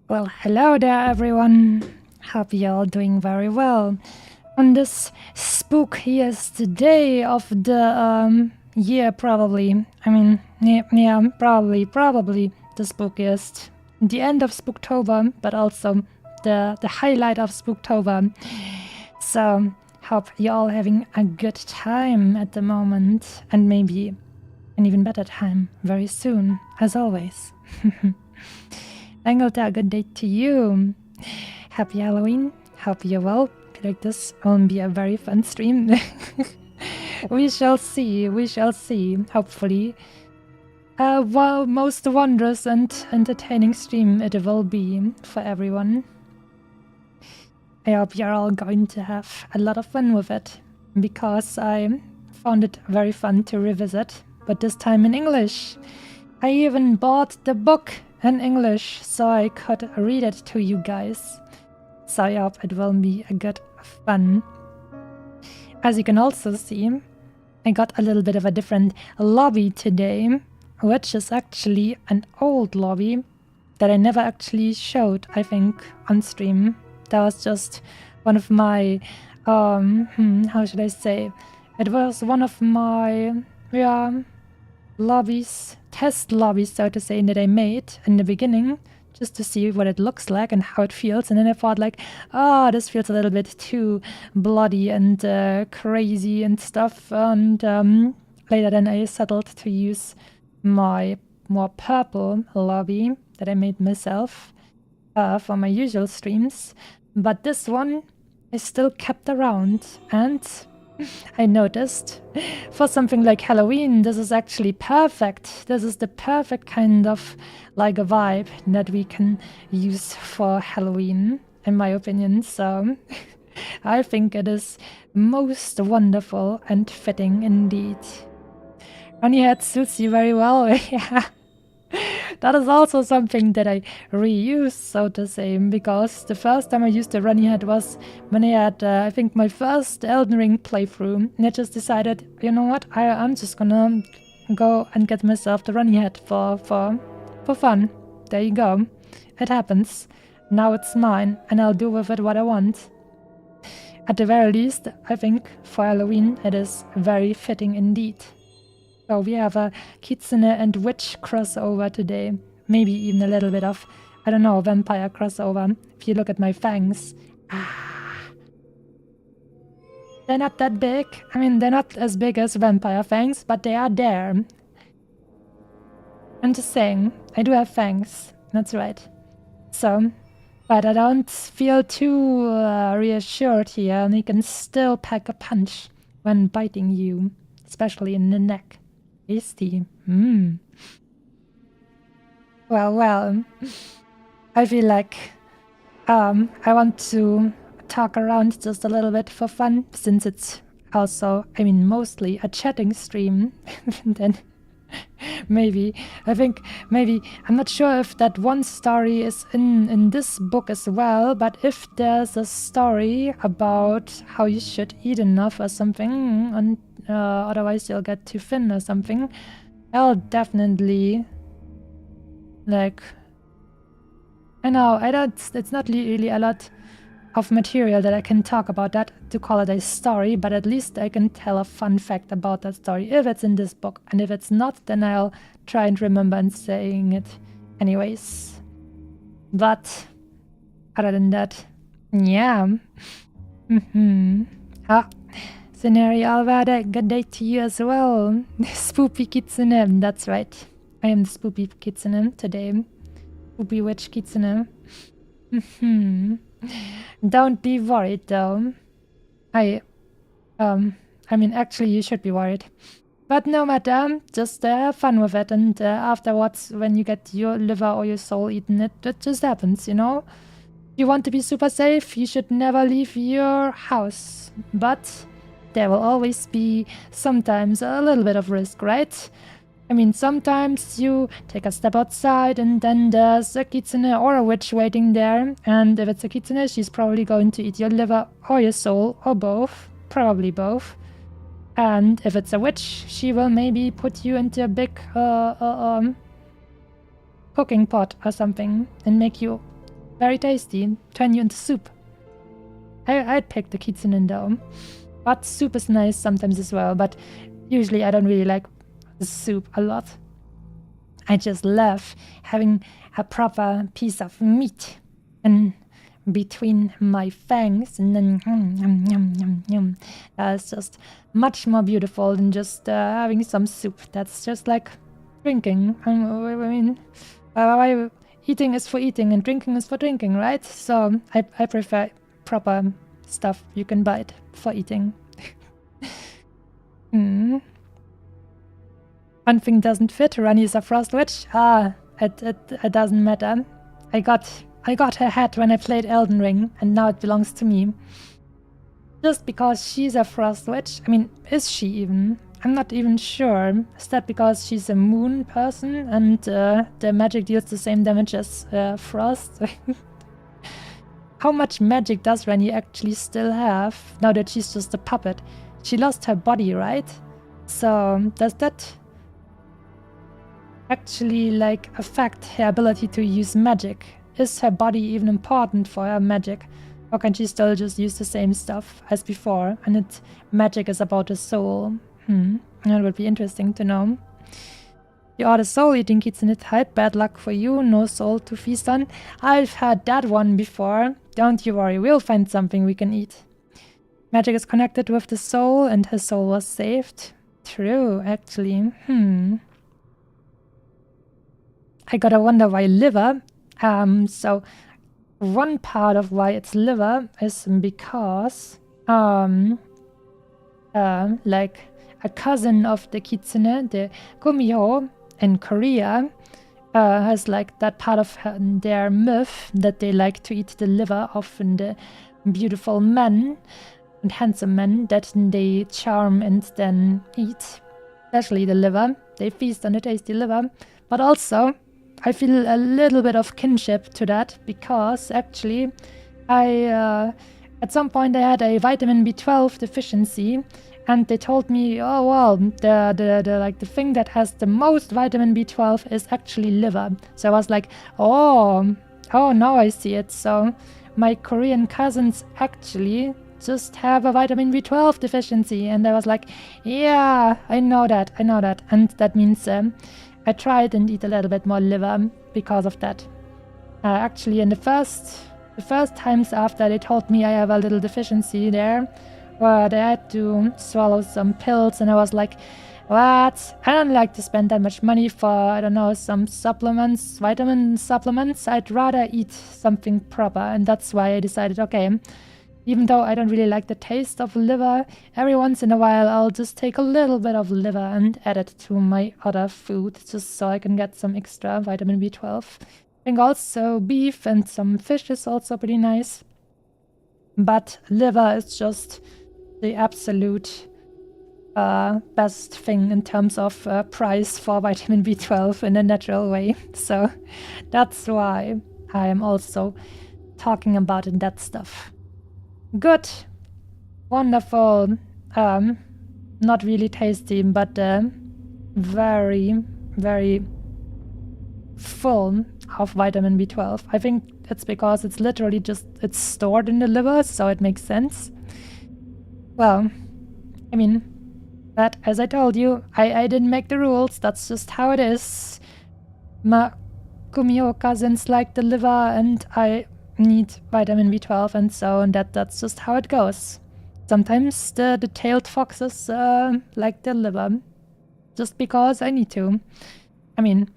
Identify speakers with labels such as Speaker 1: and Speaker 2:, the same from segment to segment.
Speaker 1: Well, hello there, everyone. Hope you're all doing very well. On this spookiest day of the year, probably. Yeah, probably the spookiest. The end of Spooktober, but also the highlight of Spooktober. So, hope you're all having a good time at the moment, and maybe an even better time very soon, as always. Angelta, good day to you. Happy Halloween. Hope you're well. Feel like this won't be a very fun stream. We shall see. Hopefully, most wondrous and entertaining stream it will be for everyone. I hope you're all going to have a lot of fun with it, because I found it very fun to revisit, but this time in English. I even bought the book in English so I could read it to you guys. So I hope it will be a good fun. As you can also see, I got a little bit of a different lobby today, which is actually an old lobby that I never actually showed, I think, on stream. That was just one of my, how should I say? It was one of my, lobbies, test lobbies, so to say, that I made in the beginning, just to see what it looks like and how it feels. And then I thought like, this feels a little bit too bloody and crazy and stuff. And later then I settled to use my more purple lobby that I made myself for my usual streams. But this one I still kept around, and I noticed for something like Halloween, this is actually perfect. This is the perfect kind of like a vibe that we can use for Halloween, in my opinion. So I think it is most wonderful and fitting indeed. Runny Hat suits you very well. Yeah. That is also something that I reuse, so to say, because the first time I used the Runny Hat was when I had, I think, my first Elden Ring playthrough, and I just decided, you know what, I'm just gonna go and get myself the Runny Hat for fun. There you go. It happens. Now it's mine, and I'll do with it what I want. At the very least, I think, for Halloween, it is very fitting indeed. So we have a Kitsune and witch crossover today. Maybe even a little bit of, I don't know, vampire crossover. If you look at my fangs. They're not that big. I mean, they're not as big as vampire fangs, but they are there. I'm just saying, I do have fangs. That's right. So, but I don't feel too reassured here, and he can still pack a punch when biting you, especially in the neck. Tasty. Well, I feel like I want to talk around just a little bit for fun, since it's also, I mean, mostly a chatting stream. Then maybe, I'm not sure if that one story is in this book as well, but if there's a story about how you should eat enough or something, and otherwise you'll get too thin or something, I'll definitely, like, I know, it's not really a lot of material that I can talk about that to call it a story, but at least I can tell a fun fact about that story if it's in this book, and if it's not, then I'll try and remember and saying it anyways. But other than that, yeah. Scenario Alvada, good day to you as well. Spoopy Kitsune, that's right. I am the Spoopy Kitsune today. Spoopy Witch Kitsune. Don't be worried though. I mean, actually you should be worried. But no matter, just have fun with it, and afterwards, when you get your liver or your soul eaten, it just happens, you know? You want to be super safe, you should never leave your house. But there will always be sometimes a little bit of risk, right? I mean, sometimes you take a step outside and then there's a kitsune or a witch waiting there. And if it's a kitsune, she's probably going to eat your liver or your soul or both. Probably both. And if it's a witch, she will maybe put you into a big cooking pot or something and make you Very tasty. Turn you into soup. I'd pick the kitsune though. But soup is nice sometimes as well, but usually I don't really like the soup a lot. I just love having a proper piece of meat and between my fangs, and then yum, yum, yum, yum. That's just much more beautiful than just having some soup. That's just like drinking. I mean, eating is for eating and drinking is for drinking, right? So I prefer proper stuff you can bite for eating. One thing doesn't fit. Ranni is a frost witch. It doesn't matter. I got her hat when I played Elden Ring, and now it belongs to me. Just because she's a frost witch. I mean, is she even? I'm not even sure. Is that because she's a moon person and the magic deals the same damage as frost? How much magic does Ranni actually still have now that she's just a puppet? She lost her body, right? So does that actually like affect her ability to use magic? Is her body even important for her magic? Or can she still just use the same stuff as before? And magic is about the soul. That would be interesting to know. You are the soul-eating kitsune type. Bad luck for you. No soul to feast on. I've had that one before. Don't you worry. We'll find something we can eat. Magic is connected with the soul, and her soul was saved. True, actually. I gotta wonder why liver. So one part of why it's liver is because like a cousin of the kitsune, the Kumiho in Korea, has like that part of their myth that they like to eat the liver of the beautiful men and handsome men that they charm and then eat. Especially the liver. They feast on the tasty liver. But also, I feel a little bit of kinship to that because actually I at some point I had a vitamin B12 deficiency, and they told me, oh well, the thing that has the most vitamin B12 is actually liver. So I was like, oh now I see it. So my Korean cousins actually just have a vitamin B12 deficiency, and I was like, yeah, I know that, and that means I tried and eat a little bit more liver because of that. Actually, in the first times after they told me I have a little deficiency there, where they had to swallow some pills, and I was like, what? I don't like to spend that much money for, I don't know, some supplements, vitamin supplements. I'd rather eat something proper, and that's why I decided, okay, even though I don't really like the taste of liver, every once in a while I'll just take a little bit of liver and add it to my other food, just so I can get some extra vitamin B12. I think also beef and some fish is also pretty nice. But liver is just the absolute best thing in terms of price for vitamin B12 in a natural way. So that's why I am also talking about that stuff. Good. Wonderful. Not really tasty, but very, very full of vitamin B12. I think it's because it's literally it's stored in the liver, so it makes sense. Well, I mean, but as I told you, I didn't make the rules. That's just how it is. My Kumiho cousins like the liver, and I need vitamin B12, and so that's just how it goes. Sometimes the tailed foxes like the liver, just because I need to. I mean,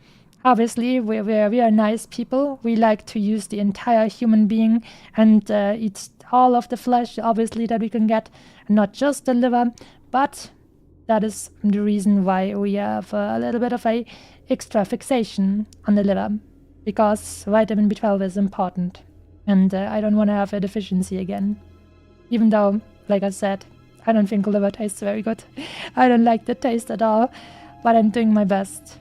Speaker 1: obviously we are nice people. We like to use the entire human being and eat all of the flesh, obviously, that we can get, not just the liver. But that is the reason why we have a little bit of a extra fixation on the liver, because vitamin B12 is important. And I don't want to have a deficiency again. Even though, like I said, I don't think liver tastes very good. I don't like the taste at all, but I'm doing my best.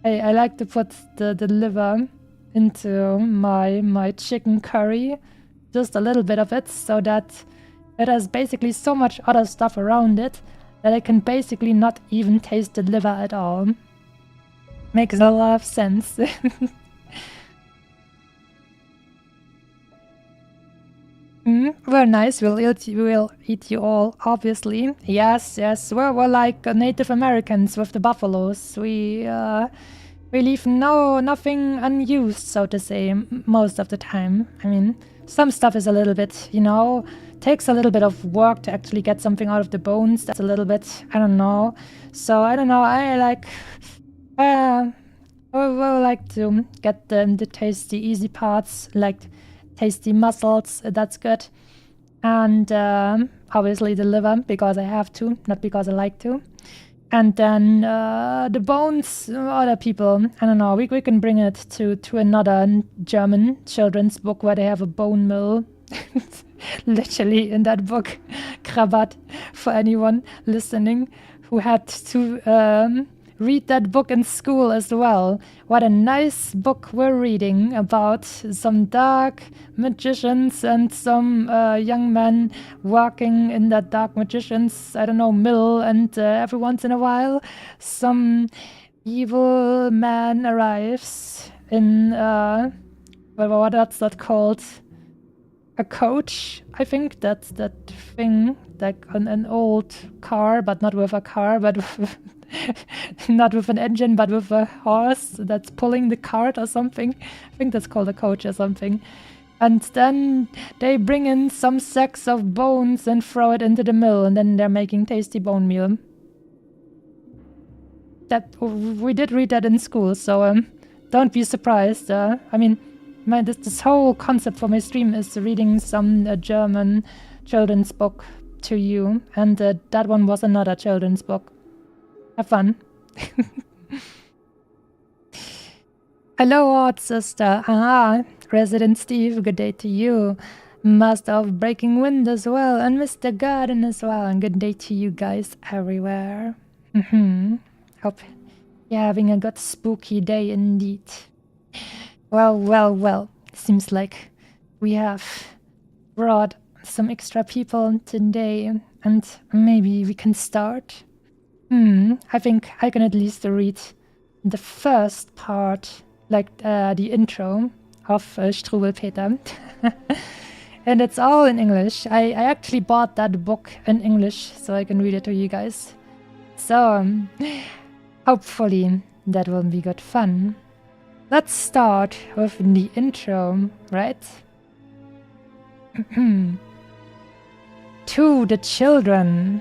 Speaker 1: I like to put the liver into my chicken curry, just a little bit of it, so that it has basically so much other stuff around it that I can basically not even taste the liver at all. Makes a lot of sense. We're nice. We'll eat you all, obviously. Yes. We're like Native Americans with the buffaloes. We leave nothing unused, so to say, most of the time. I mean, some stuff is a little bit, takes a little bit of work to actually get something out of the bones. That's a little bit, I don't know. So I don't know. I like, I would like to get the tasty, easy parts, like tasty mussels. That's good. And obviously the liver, because I have to, not because I like to. And then the bones, other people, I don't know, we can bring it to another German children's book where they have a bone mill. Literally in that book, Krabat, for anyone listening who had to read that book in school as well. What a nice book we're reading about some dark magicians and some young men working in that dark magicians, I don't know, mill, and every once in a while some evil man arrives in, what's that called? A coach, I think. That's that thing, like an old car, but not with a car, but with not with an engine, but with a horse that's pulling the cart or something. I think that's called a coach or something. And then they bring in some sacks of bones and throw it into the mill, and then they're making tasty bone meal. That we did read that in school, so don't be surprised. I mean, this whole concept for my stream is reading some German children's book to you, and that one was another children's book. Have fun. Hello, odd sister. Resident Steve, good day to you. Master of Breaking Wind as well, and Mr. Garden as well, and good day to you guys everywhere. Hope you're having a good spooky day indeed. Well. Seems like we have brought some extra people today, and maybe we can start. I think I can at least read the first part, like the intro of Struwwelpeter. And it's all in English. I actually bought that book in English so I can read it to you guys. So hopefully that will be good fun. Let's start with the intro, right? To the children.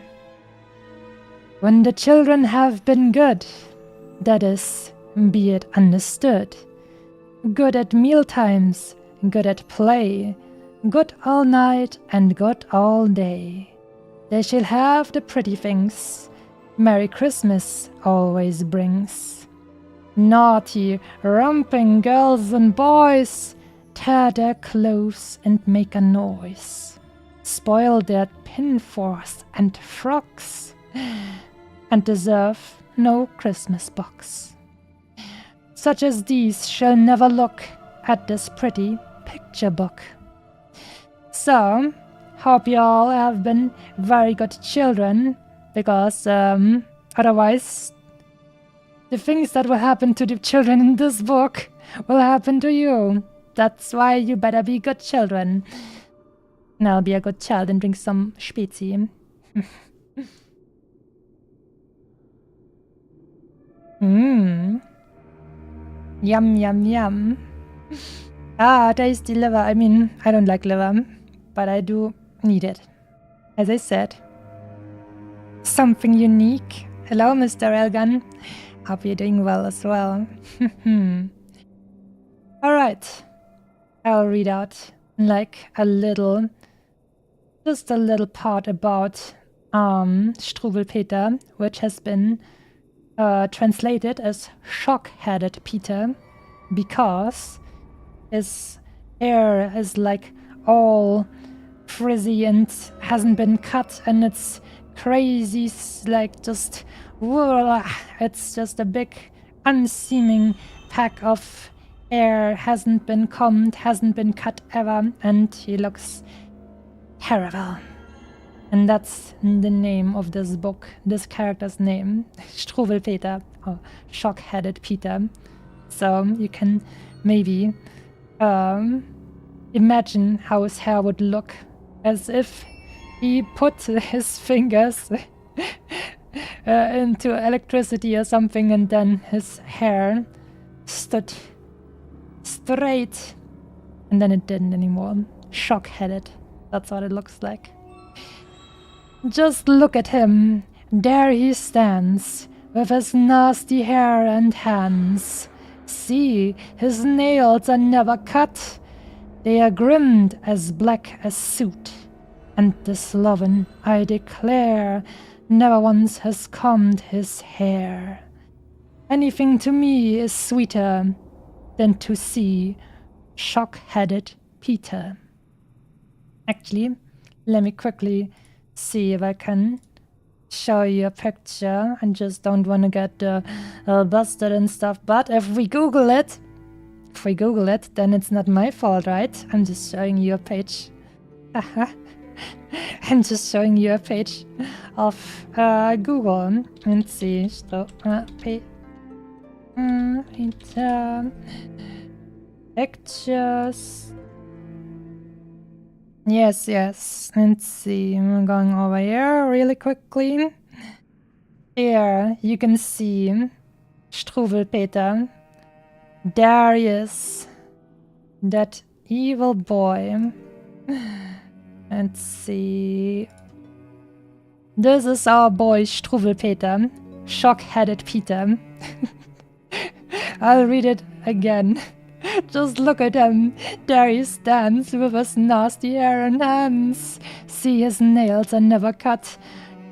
Speaker 1: When the children have been good, that is, be it understood. Good at mealtimes, good at play, good all night and good all day. They shall have the pretty things Merry Christmas always brings. Naughty, romping girls and boys tear their clothes and make a noise, spoil their pinafores and frocks, and deserve no Christmas box. Such as these shall never look at this pretty picture book. So, hope you all have been very good children, because otherwise the things that will happen to the children in this book will happen to you. That's why you better be good children. Now be a good child and drink some Spezi. Yum. Tasty liver. I mean, I don't like liver, but I do need it. As I said. Something unique. Hello, Mr. Elgan. Hope you're doing well as well. Alright. I'll read out like just a little part about Struwwelpeter, which has been translated as shock-headed Peter, because his hair is like all frizzy and hasn't been cut, and it's crazy, like just, it's just a big unseeming pack of hair, hasn't been combed, hasn't been cut ever, and he looks terrible. And that's the name of this book, this character's name, Struwwelpeter, or Shock-Headed Peter. So you can maybe imagine how his hair would look as if he put his fingers into electricity or something, and then his hair stood straight, and then it didn't anymore. Shock-headed. That's what it looks like. Just look at him. There he stands, with his nasty hair and hands. See, his nails are never cut. They are grimmed as black as soot. And the sloven, I declare, never once has combed his hair. Anything to me is sweeter than to see shock-headed Peter. Actually, let me quickly see if I can show you a picture. I just don't want to get busted and stuff, but if we Google it, then it's not my fault, right? I'm just showing you a page. I'm just showing you a page of Google. Let's see. Pictures. Yes. Let's see. I'm going over here really quickly. Here you can see Struwwelpeter. There he is. That evil boy. Let's see. This is our boy Struwwelpeter. Shock-headed Peter. I'll read it again. Just look at him. There he stands with his nasty hair and hands. See, his nails are never cut.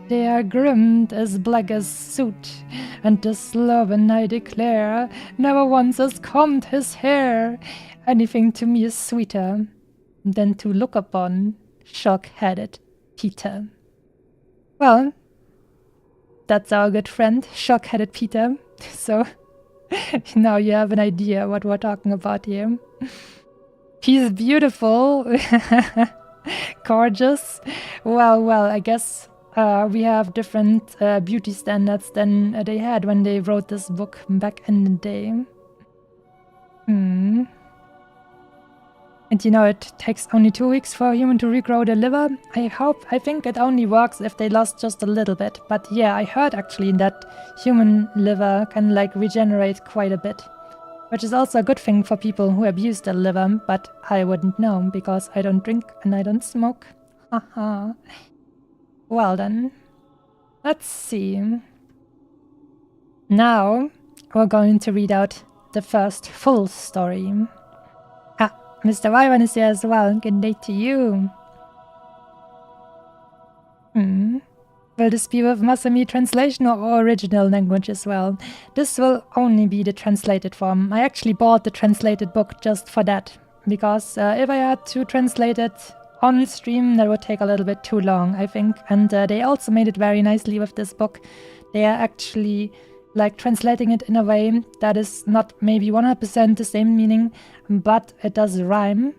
Speaker 1: They are grimmed as black as soot. And the sloven, I declare, never once has combed his hair. Anything to me is sweeter than to look upon shock-headed Peter. Well, that's our good friend, shock-headed Peter. So now you have an idea what we're talking about here. He's beautiful. Gorgeous. Well, I guess we have different beauty standards than they had when they wrote this book back in the day. And you know, it takes only 2 weeks for a human to regrow their liver. I think it only works if they lost just a little bit. But yeah, I heard actually that human liver can like regenerate quite a bit. Which is also a good thing for people who abuse their liver, but I wouldn't know because I don't drink and I don't smoke. Haha. Well then, let's see. Now, we're going to read out the first full story. Mr. Wyvern is here as well. Good day to you. Will this be with Masami translation or original language as well? This will only be the translated form. I actually bought the translated book just for that. Because if I had to translate it on stream, that would take a little bit too long, I think. And they also made it very nicely with this book. They are actually like translating it in a way that is not maybe 100% the same meaning, but it does rhyme.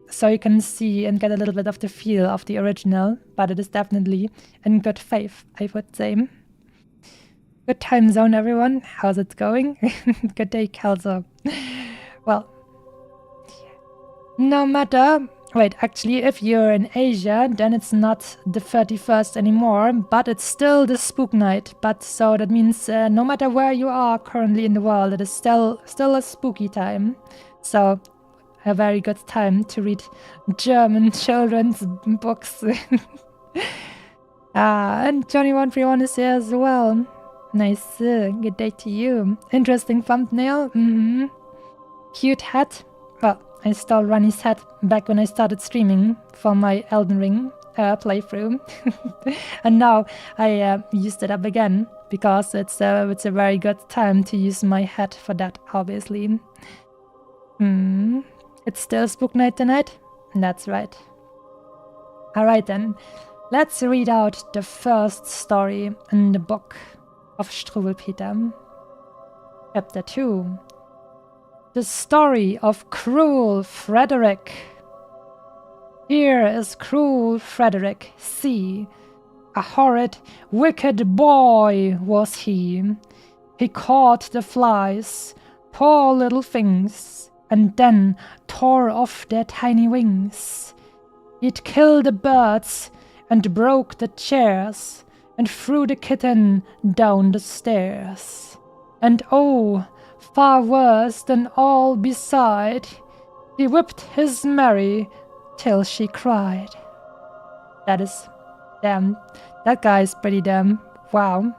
Speaker 1: So you can see and get a little bit of the feel of the original, but it is definitely in good faith, I would say. Good time zone, everyone. How's it going? Good day, Kelso. Well, no matter... Wait, actually, if you're in Asia, then it's not the 31st anymore, but it's still the Spook Night. But so that means no matter where you are currently in the world, it is still a spooky time. So a very good time to read German children's books. And Johnny131 is here as well. Nice. Good day to you. Interesting thumbnail. Cute hat. Well, I stole Ronnie's hat back when I started streaming for my Elden Ring playthrough. And now I used it up again because it's a very good time to use my hat for that, obviously. It's still Spook Night tonight? That's right. Alright then, let's read out the first story in the book of Struwwelpeter. Chapter 2. The story of Cruel Frederick. Here is Cruel Frederick, see. A horrid, wicked boy was he. He caught the flies, poor little things, and then tore off their tiny wings. He'd kill the birds and broke the chairs and threw the kitten down the stairs. And oh, far worse than all beside, he whipped his Mary till she cried. That is damn. That guy's pretty damn. Wow.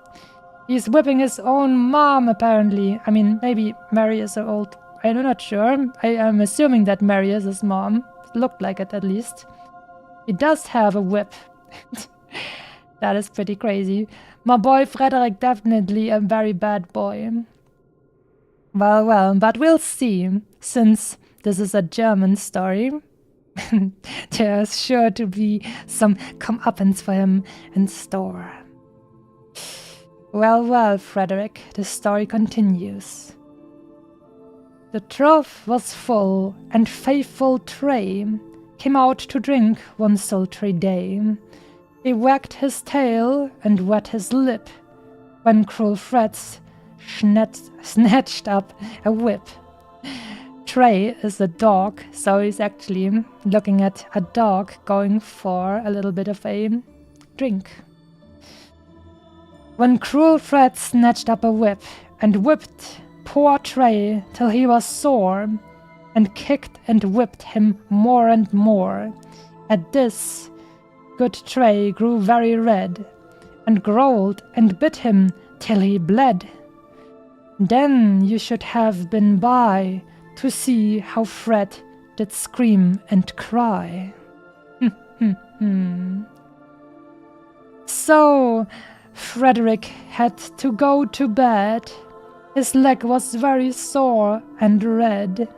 Speaker 1: He's whipping his own mom, apparently. I mean, maybe Mary is an old... I'm not sure. I am assuming that Mary is his mom. It looked like it, at least. He does have a whip. That is pretty crazy. My boy Frederick, definitely a very bad boy. Well, but we'll see. Since this is a German story, there's sure to be some comeuppance for him in store. Well, Frederick, the story continues. The trough was full, and faithful Tray came out to drink one sultry day. He wagged his tail and wet his lip, when cruel Fred's snatched up a whip. Tray is a dog, so he's actually looking at a dog going for a little bit of a drink. When cruel Fred snatched up a whip and whipped poor Tray till he was sore, and kicked and whipped him more and more. At this, good Tray grew very red, and growled and bit him till he bled. Then you should have been by to see how Fred did scream and cry. So Frederick had to go to bed. His leg was very sore and red.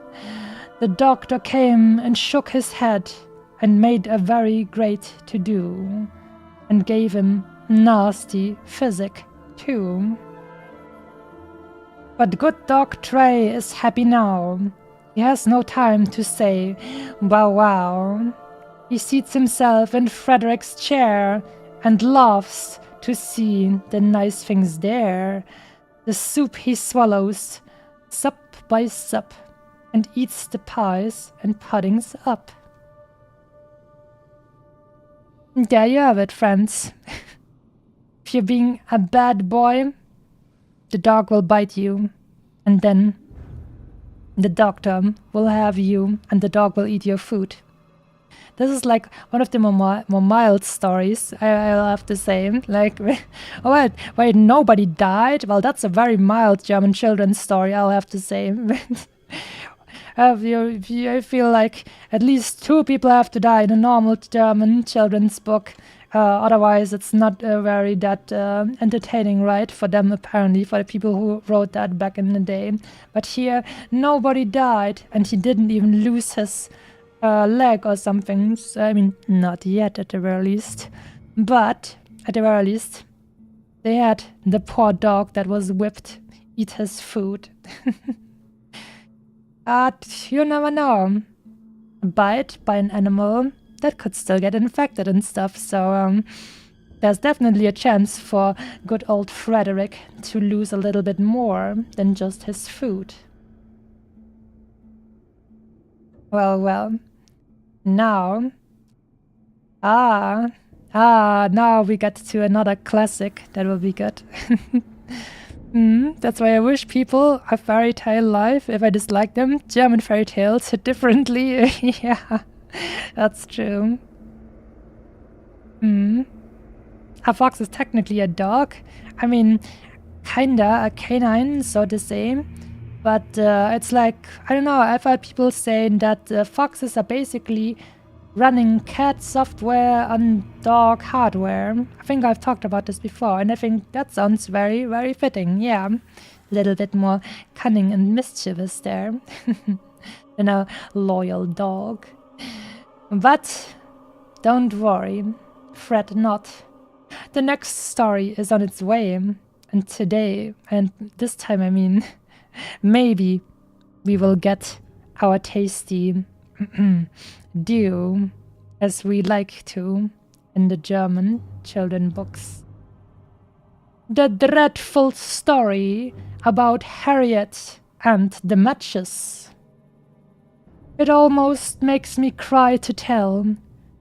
Speaker 1: The doctor came and shook his head and made a very great to-do, and gave him nasty physic too. But good dog Tray is happy now. He has no time to say bow wow. He seats himself in Frederick's chair and laughs to see the nice things there. The soup he swallows, sup by sup, and eats the pies and puddings up. There you have it, friends. If you're being a bad boy, the dog will bite you, and then the doctor will have you, and the dog will eat your food. This is like one of the more mild stories, I'll have to say. Like, oh, wait, nobody died? Well, that's a very mild German children's story, I'll have to say. I feel like at least 2 people have to die in a normal German children's book. Otherwise, it's not very that entertaining, right? For them, apparently, for the people who wrote that back in the day. But here, nobody died, and he didn't even lose his leg or something. So, I mean, not yet at the very least. But, at the very least, they had the poor dog that was whipped eat his food. But you never know. A bite by an animal, that could still get infected and stuff, so there's definitely a chance for good old Frederick to lose a little bit more than just his food. Well. Now... now we get to another classic that will be good. That's why I wish people a fairy tale life if I dislike them. German fairy tales hit differently. Yeah, that's true. A fox is technically a dog. I mean, kinda a canine, so to say. But it's like, I don't know, I've heard people saying that foxes are basically running cat software on dog hardware. I think I've talked about this before, and I think that sounds very, very fitting. Yeah, a little bit more cunning and mischievous there than a loyal dog. But don't worry, fret not. The next story is on its way, and today, and this time I mean, maybe we will get our tasty due, as we like to, in the German children books. The dreadful story about Harriet and the matches. It almost makes me cry to tell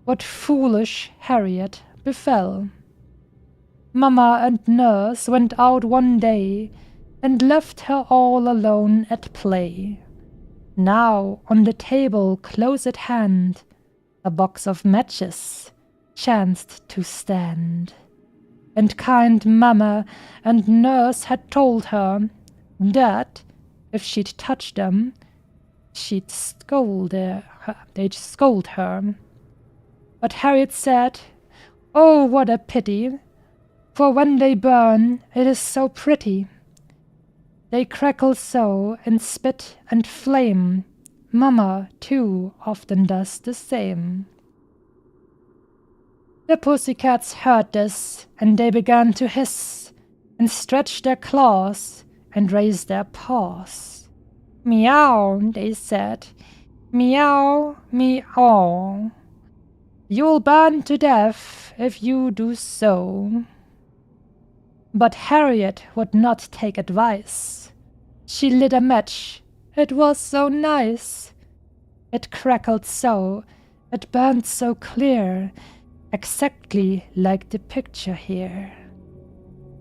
Speaker 1: what foolish Harriet befell. Mamma and nurse went out one day and left her all alone at play. Now on the table close at hand a box of matches chanced to stand. And kind mamma and nurse had told her that if she'd touch them, they'd scold her. But Harriet said, "Oh, what a pity, for when they burn, it is so pretty. They crackle so and spit and flame. Mamma, too, often does the same." The pussycats heard this, and they began to hiss, and stretch their claws, and raise their paws. "Meow," they said, "meow, meow. You'll burn to death if you do so." But Harriet would not take advice. She lit a match, it was so nice. It crackled so, it burned so clear, exactly like the picture here.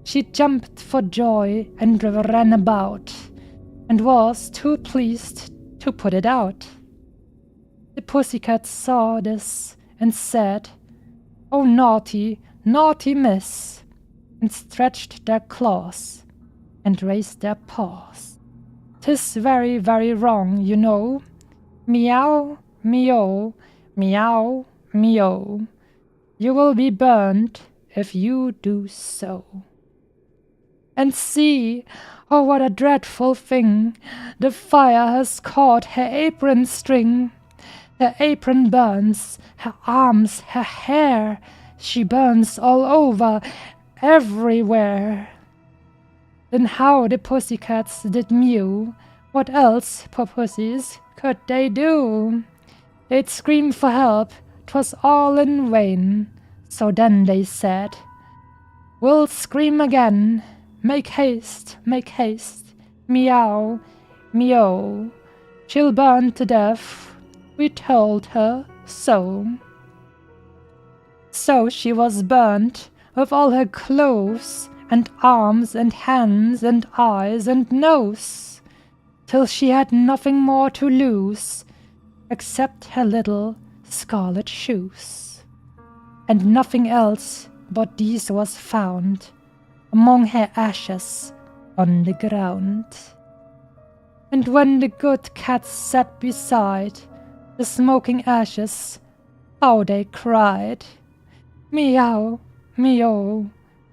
Speaker 1: She jumped for joy and ran about, and was too pleased to put it out. The pussycats saw this and said, "Oh, naughty, naughty miss," and stretched their claws and raised their paws. "'Tis very, very wrong, you know. Meow, meow, meow, meow. You will be burned if you do so." And see, oh, what a dreadful thing! The fire has caught her apron string. Her apron burns, her arms, her hair. She burns all over, everywhere. Then how the pussycats did mew. What else, poor pussies, could they do? They'd scream for help, 'twas all in vain. So then they said, "We'll scream again. Make haste, meow, meow. She'll burn to death, we told her so." So she was burnt with all her clothes, and arms and hands and eyes and nose, till she had nothing more to lose except her little scarlet shoes. And nothing else but these was found among her ashes on the ground. And when the good cats sat beside the smoking ashes, how they cried, "Meow, meow,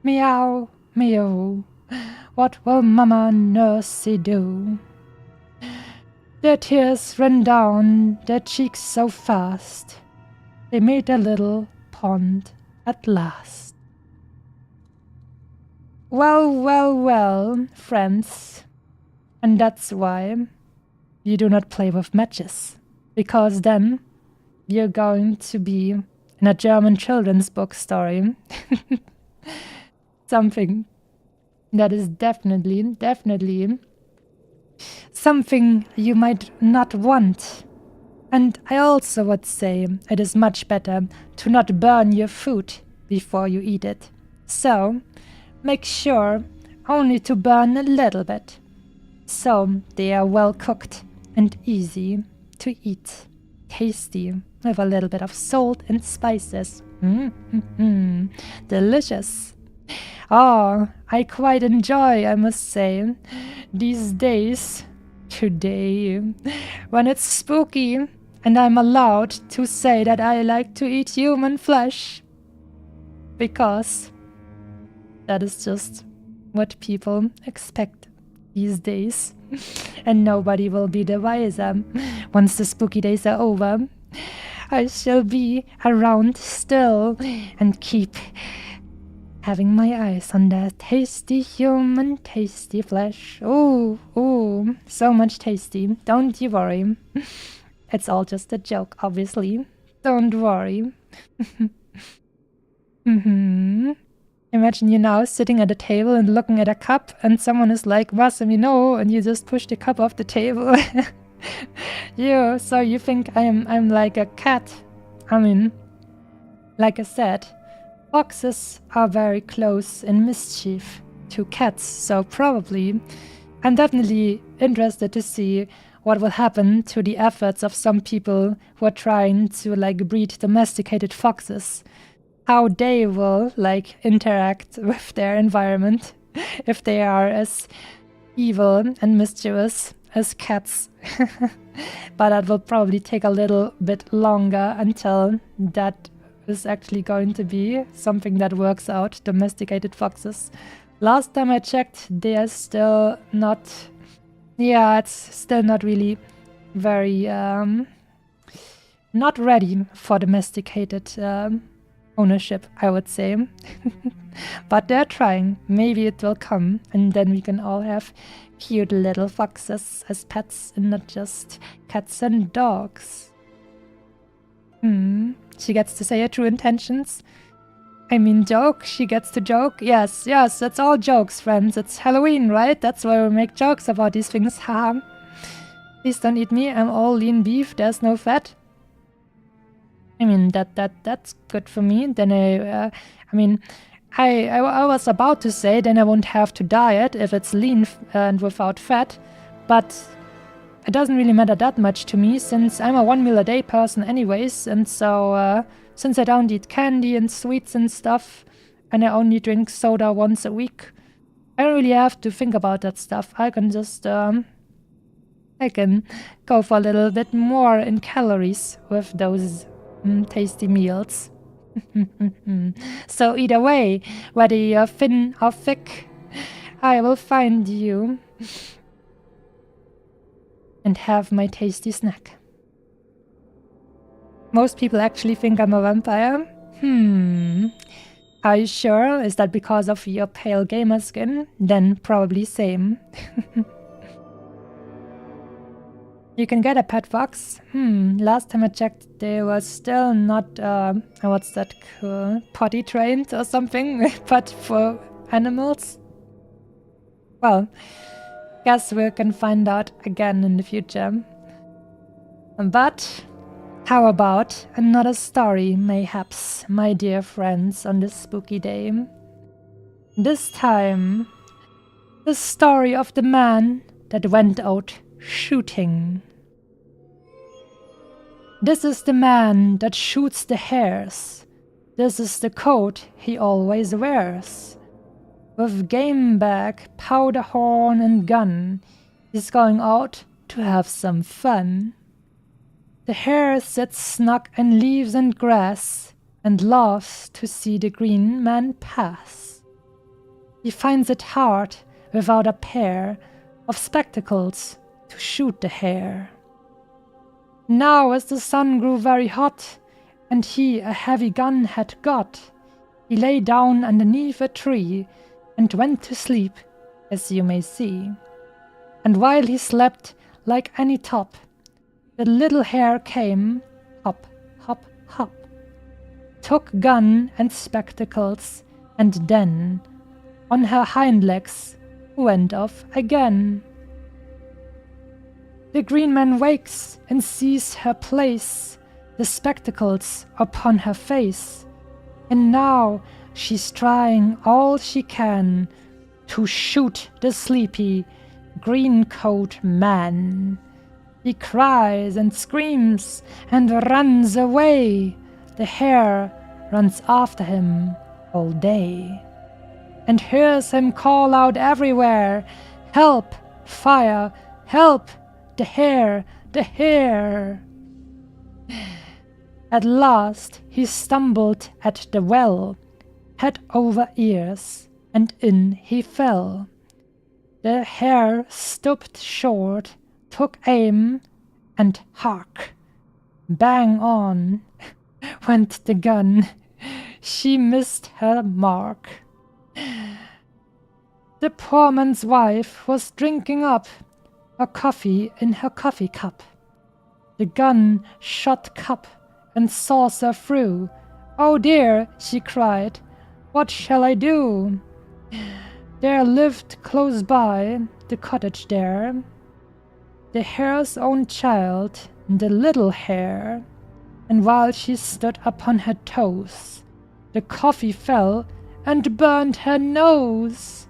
Speaker 1: meow, meow, what will Mamma Nursey do?" Their tears ran down their cheeks so fast, they made a little pond at last. Well, well, well, friends, and that's why you do not play with matches, because then you're going to be in a German children's book story. Something that is definitely something you might not want. And I also would say it is much better to not burn your food before you eat it. So make sure only to burn a little bit, so they are well cooked and easy to eat, tasty, with a little bit of salt and spices. Delicious. Oh, I quite enjoy, I must say, these days, today, when it's spooky and I'm allowed to say that I like to eat human flesh, because that is just what people expect these days. And nobody will be the wiser once the spooky days are over. I shall be around still and keep having my eyes on that tasty human, tasty flesh. Ooh, ooh, so much tasty. Don't you worry. It's all just a joke, obviously. Don't worry. Imagine you now sitting at a table and looking at a cup, and someone is like, "Was no," and you just push the cup off the table. Yeah, so you think I'm like a cat. I mean, Like I said, foxes are very close in mischief to cats, so probably I'm definitely interested to see what will happen to the efforts of some people who are trying to breed domesticated foxes, how they will interact with their environment if they are as evil and mischievous as cats. But that will probably take a little bit longer until that is actually going to be something that works out, domesticated foxes. Last time I checked, they are still not... Yeah, it's still not really very... not ready for domesticated ownership, I would say. But they're trying. Maybe it will come, and then we can all have cute little foxes as pets and not just cats and dogs. She gets to say her true intentions. I mean, joke. She gets to joke. Yes, that's all jokes, friends. It's Halloween, right? That's why we make jokes about these things. Haha. Please don't eat me. I'm all lean beef. There's no fat. I mean, that's good for me. Then I was about to say then I won't have to diet if it's lean and without fat, but it doesn't really matter that much to me since I'm a 1 meal a day person anyways, and so since I don't eat candy and sweets and stuff, and I only drink soda once a week, I don't really have to think about that stuff. I can just I can go for a little bit more in calories with those tasty meals. So either way, whether you're thin or thick, I will find you and have my tasty snack. Most people actually think I'm a vampire. Are you sure? Is that because of your pale gamer skin? Then probably same. You can get a pet fox. Last time I checked, they were still not, what's that called? Potty trained or something, but for animals. Well, guess we can find out again in the future. But how about another story, mayhaps, my dear friends, on this spooky day? This time, the story of the man that went out shooting. This is the man that shoots the hares. This is the coat he always wears. With game bag, powder horn and gun, he's going out to have some fun. The hare sits snug in leaves and grass and laughs to see the green man pass. He finds it hard without a pair of spectacles to shoot the hare. Now as the sun grew very hot, and he a heavy gun had got, he lay down underneath a tree and went to sleep, as you may see. And while he slept like any top, the little hare came, hop, hop, hop, took gun and spectacles, and then on her hind legs went off again. The green man wakes and sees her place, the spectacles upon her face, and now she's trying all she can to shoot the sleepy green coat man. He cries and screams and runs away. The hare runs after him all day and hears him call out everywhere, "Help! Fire! Help! The hare! The hare!" At last he stumbled at the well, head over ears, and in he fell. The hare stopped short, took aim, and hark! Bang on went the gun. She missed her mark. The poor man's wife was drinking up her coffee in her coffee cup. The gun shot cup and saucer through. "Oh dear," she cried, "what shall I do?" There lived close by the cottage there the hare's own child, the little hare. and while she stood upon her toes, the coffee fell and burned her nose.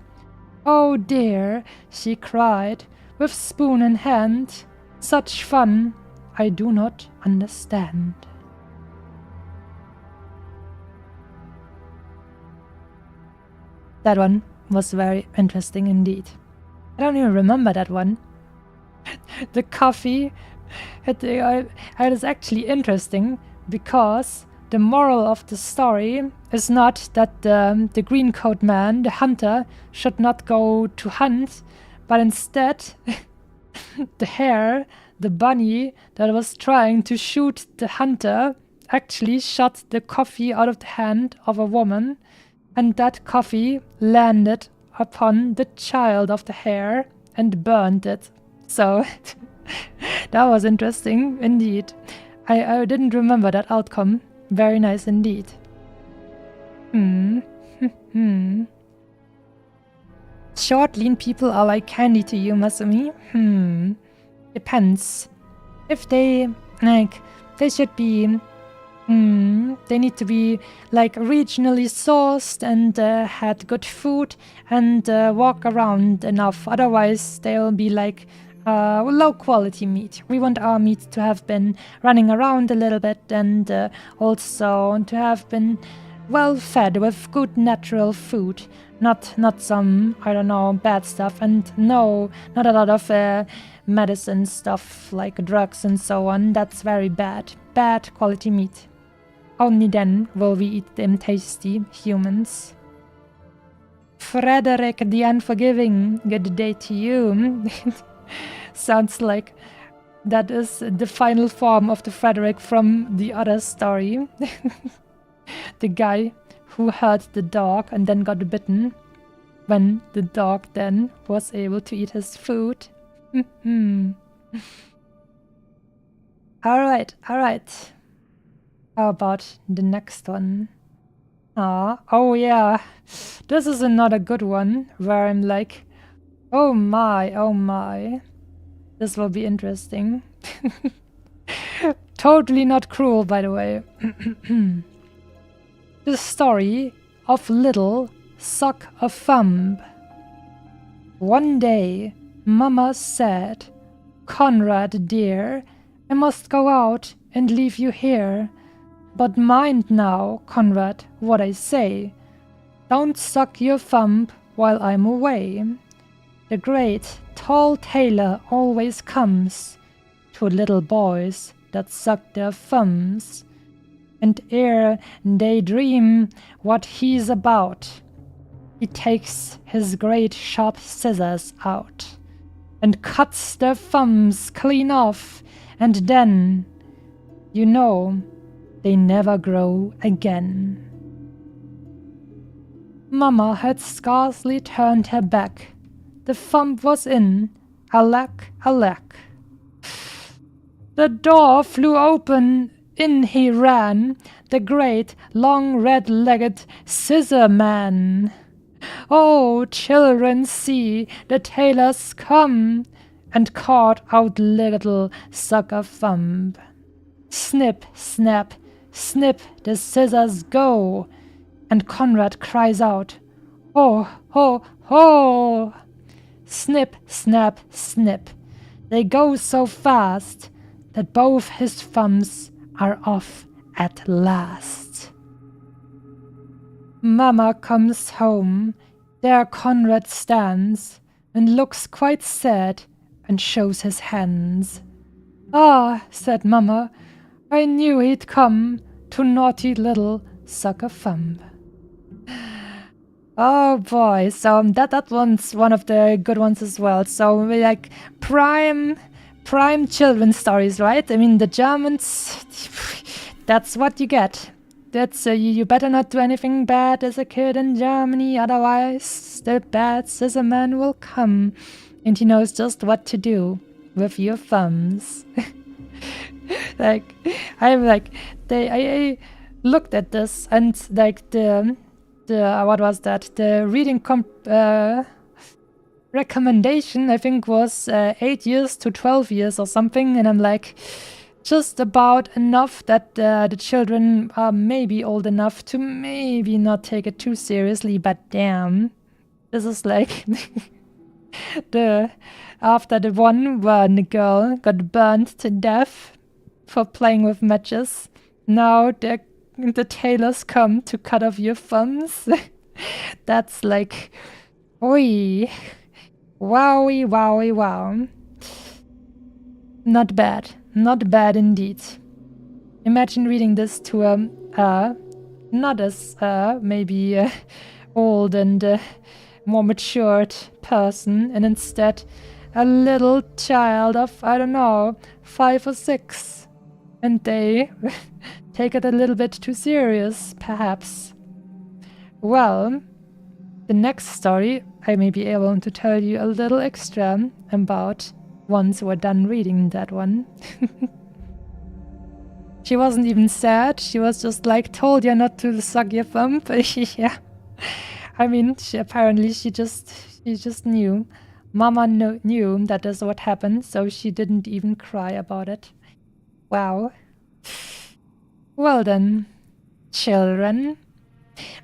Speaker 1: "Oh dear," she cried, with spoon in hand, "such fun I do not understand." That one was very interesting indeed. I don't even remember that one. The coffee, it is actually interesting because the moral of the story is not that the green coat man, the hunter, should not go to hunt, but instead the hare, the bunny that was trying to shoot the hunter, actually shot the coffee out of the hand of a woman, and that coffee landed upon the child of the hare and burned it. So that was interesting indeed. I didn't remember that outcome. Very nice indeed. Short, lean people are like candy to you, Masumi? Depends. If they, they should be, they need to be, regionally sourced and had good food and walk around enough. Otherwise, they'll be low quality meat. We want our meat to have been running around a little bit and also to have been well fed with good natural food, not some, I don't know, bad stuff, and no, not a lot of medicine stuff like drugs and so on. That's very bad quality meat. Only then will we eat them tasty humans. Frederick the Unforgiving, good day to you. Sounds like that is the final form of the Frederick from the other story. The guy who hurt the dog and then got bitten when the dog then was able to eat his food. Alright. How about the next one? Oh yeah. This is another good one where I'm like, oh my. This will be interesting. Totally not cruel, by the way. The story of Little Suck a Thumb. One day, Mama said, "Conrad, dear, I must go out and leave you here. But mind now, Conrad, what I say. Don't suck your thumb while I'm away. The great, tall tailor always comes to little boys that suck their thumbs. And ere they dream what he's about, he takes his great sharp scissors out and cuts their thumbs clean off, and then, you know, they never grow again." Mama had scarcely turned her back. The thumb was in, alack, alack. The door flew open, in he ran, the great, long, red-legged scissor man. "Oh, children, see, the tailor's come," and caught out little Sucker Thumb. Snip, snap, snip, the scissors go, and Conrad cries out, "Ho, ho, ho!" Snip, snap, snip, they go so fast that both his thumbs are off at last. Mama comes home, there Conrad stands, and looks quite sad, and shows his hands. "Ah," said Mama, "I knew he'd come to naughty little Sucker Thumb." Oh boy, so that one's one of the good ones as well. So like prime children's stories, right? I mean, the Germans, that's what you get. That's you better not do anything bad as a kid in Germany, otherwise the bad scissor man will come, and he knows just what to do with your thumbs. Like, I looked at this and like the what was that? The reading recommendation, I think, was 8 years to 12 years or something, and I'm like, just about enough that the children are maybe old enough to maybe not take it too seriously, but damn, this is like after the one when the girl got burned to death for playing with matches, now the tailors come to cut off your thumbs. That's like, oi, wowie, wowie, wow. Not bad. Not bad indeed. Imagine reading this to a not as maybe old and more matured person, and instead a little child of, I don't know, 5 or 6. And they take it a little bit too serious, perhaps. Well, the next story I may be able to tell you a little extra about once we're done reading that one. She wasn't even sad. She was just like, told you not to suck your thumb. Yeah. I mean, she just knew. Mama knew that is what happened, so she didn't even cry about it. Wow. Well then, children,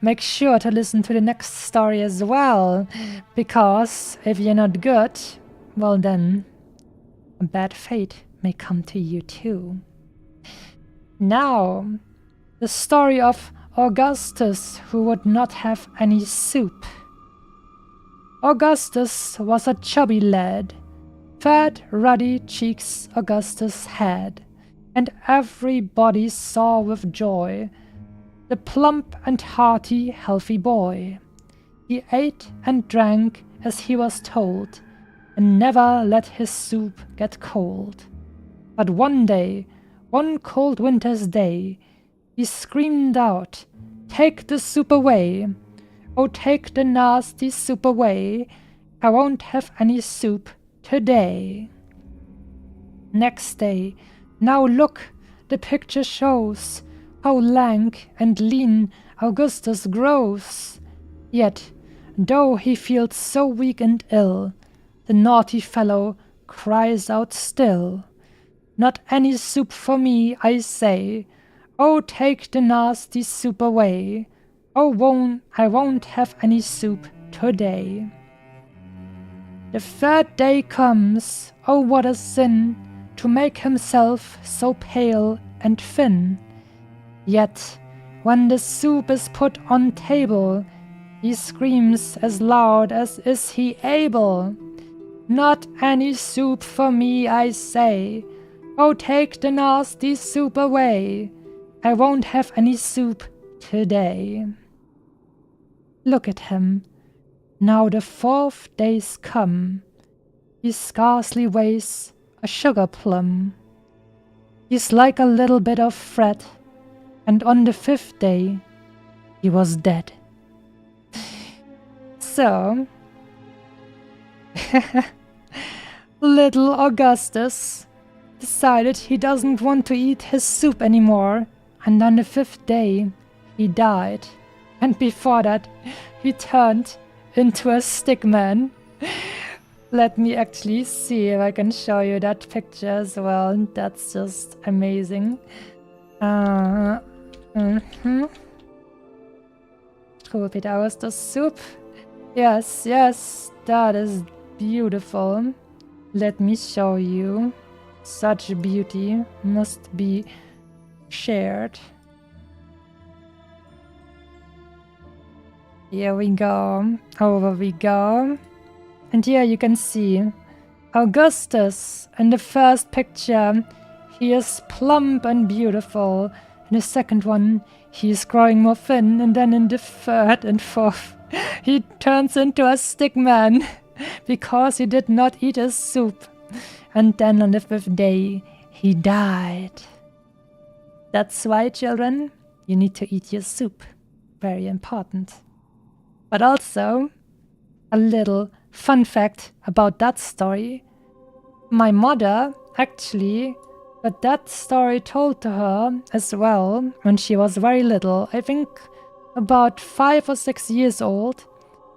Speaker 1: make sure to listen to the next story as well, because if you're not good, well then, a bad fate may come to you too. Now, the story of Augustus, who would not have any soup. Augustus was a chubby lad. Fat, ruddy cheeks Augustus had, and everybody saw with joy the plump and hearty, healthy boy. He ate and drank as he was told, and never let his soup get cold. But one day, one cold winter's day, he screamed out, "Take the soup away! Oh, take the nasty soup away! I won't have any soup today." Next day, now look, the picture shows how lank and lean Augustus grows. Yet, though he feels so weak and ill, the naughty fellow cries out still, "Not any soup for me, I say! Oh, take the nasty soup away! Oh, I won't have any soup today." The third day comes, oh what a sin, to make himself so pale and thin. Yet, when the soup is put on table, he screams as loud as is he able, "Not any soup for me, I say! Oh, take the nasty soup away! I won't have any soup today." Look at him. Now the 4th day's come. He scarcely weighs a sugar plum. He's like a little bit of thread, and on the 5th day he was dead. So, little Augustus decided he doesn't want to eat his soup anymore, and on the 5th day he died. And before that, he turned into a stick man. Let me actually see if I can show you that picture as well. That's just amazing. Stupid Augustus soup. Yes, yes, that is beautiful. Let me show you. Such beauty must be shared. Here we go. Over we go. And here you can see Augustus in the first picture. He is plump and beautiful. In the second one, he is growing more thin. And then in the third and fourth, he turns into a stick man because he did not eat his soup. And then on the 5th day, he died. That's why, children, you need to eat your soup. Very important. But also, a little fun fact about that story. My mother actually got that story told to her as well when she was very little. I think about 5 or 6 years old.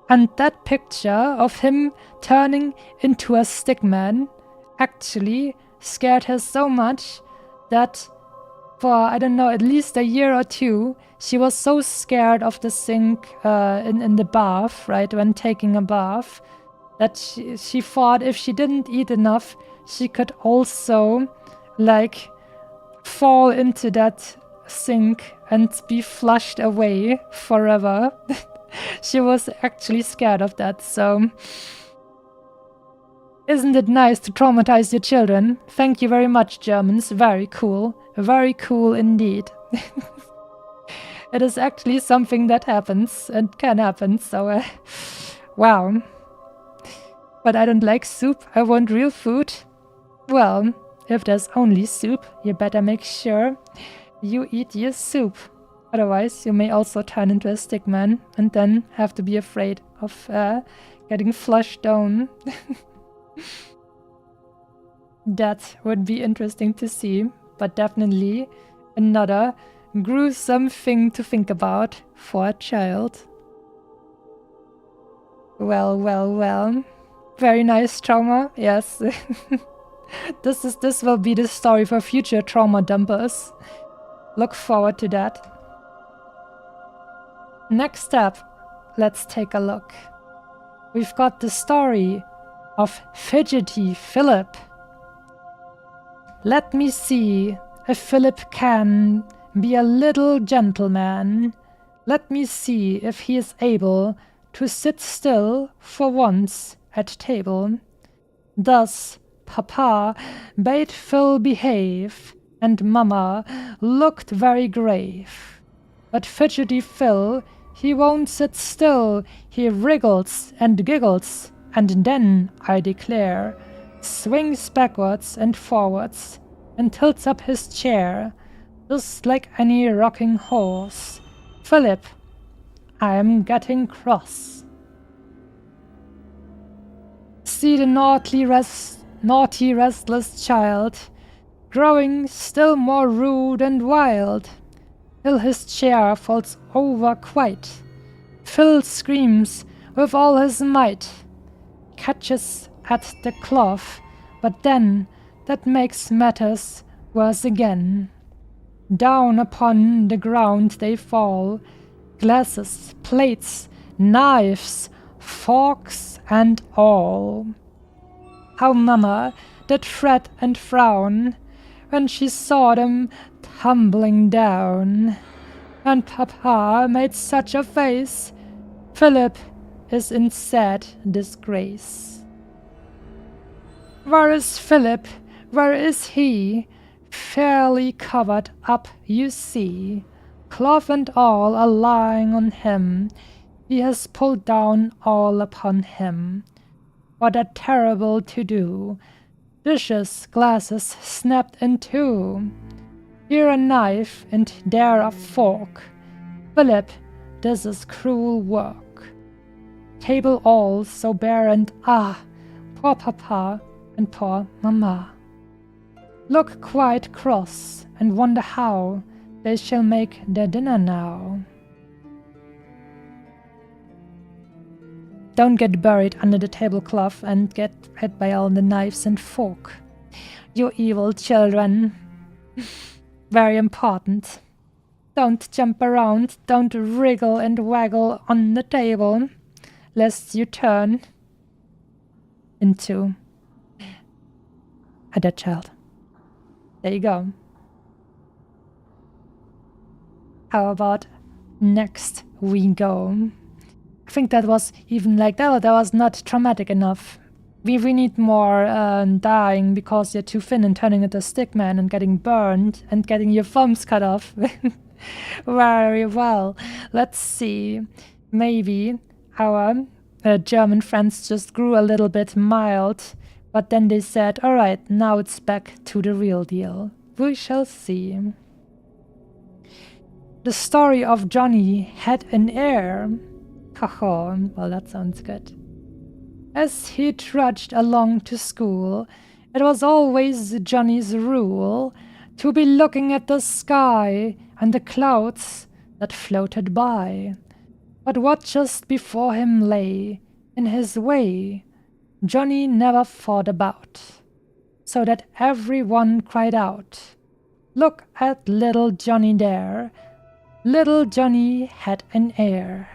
Speaker 1: And that picture of him turning into a stick man actually scared her so much that for, I don't know, at least a year or two, she was so scared of the sink in the bath, right, when taking a bath, that she thought if she didn't eat enough, she could also, like, fall into that sink and be flushed away forever. She was actually scared of that, so... Isn't it nice to traumatize your children? Thank you very much, Germans. Very cool. Very cool indeed. It is actually something that happens and can happen, so wow. But I don't like soup. I want real food. Well, if there's only soup, you better make sure you eat your soup. Otherwise, you may also turn into a stickman and then have to be afraid of getting flushed down. That would be interesting to see, but definitely another gruesome thing to think about for a child. Well, well, well. Very nice trauma, yes. This will be the story for future trauma dumpers. Look forward to that. Next up, let's take a look. We've got the story of Fidgety Philip. Let me see if Philip can be a little gentleman. Let me see if he is able to sit still for once at table. Thus Papa bade Phil behave, and Mama looked very grave. But Fidgety Phil, he won't sit still, he wriggles and giggles, and then, I declare, swings backwards and forwards, and tilts up his chair, just like any rocking horse. Philip, I am getting cross. See the naughty restless child, growing still more rude and wild, till his chair falls over quite. Phil screams with all his might, catches at the cloth, but then that makes matters worse again. Down upon the ground they fall, glasses, plates, knives, forks, and all. How Mama did fret and frown when she saw them tumbling down, and Papa made such a face, Philip is in sad disgrace. Where is Philip? Where is he? Fairly covered up, you see. Cloth and all are lying on him. He has pulled down all upon him. What a terrible to-do. Dishes, glasses snapped in two. Here a knife and there a fork. Philip, this is cruel work. Table all so bare and poor Papa and poor Mama. Look quite cross and wonder how they shall make their dinner now. Don't get buried under the tablecloth and get hit by all the knives and fork. You evil children. Very important. Don't jump around, don't wriggle and waggle on the table, lest you turn into a dead child. There you go. How about next we go? I think that was even like that was not traumatic enough. We need more dying because you're too thin and turning into a stickman and getting burned and getting your thumbs cut off. Very well. Let's see. Maybe our German friends just grew a little bit mild, but then they said, alright, now it's back to the real deal. We shall see. The story of Johnny had an air. Haha, well, that sounds good. As he trudged along to school, it was always Johnny's rule to be looking at the sky and the clouds that floated by. But what just before him lay in his way, Johnny never thought about, so that everyone cried out, Look at little Johnny there. Little Johnny had an air.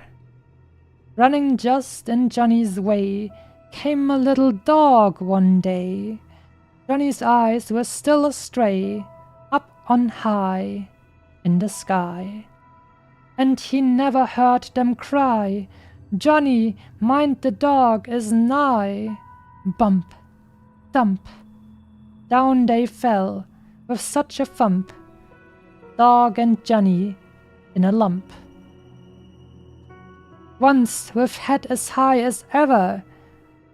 Speaker 1: Running just in Johnny's way came a little dog one day. Johnny's eyes were still astray, up on high in the sky. And he never heard them cry, "Johnny, mind the dog is nigh." Bump, thump, down they fell with such a thump, dog and Johnny in a lump. Once, with head as high as ever,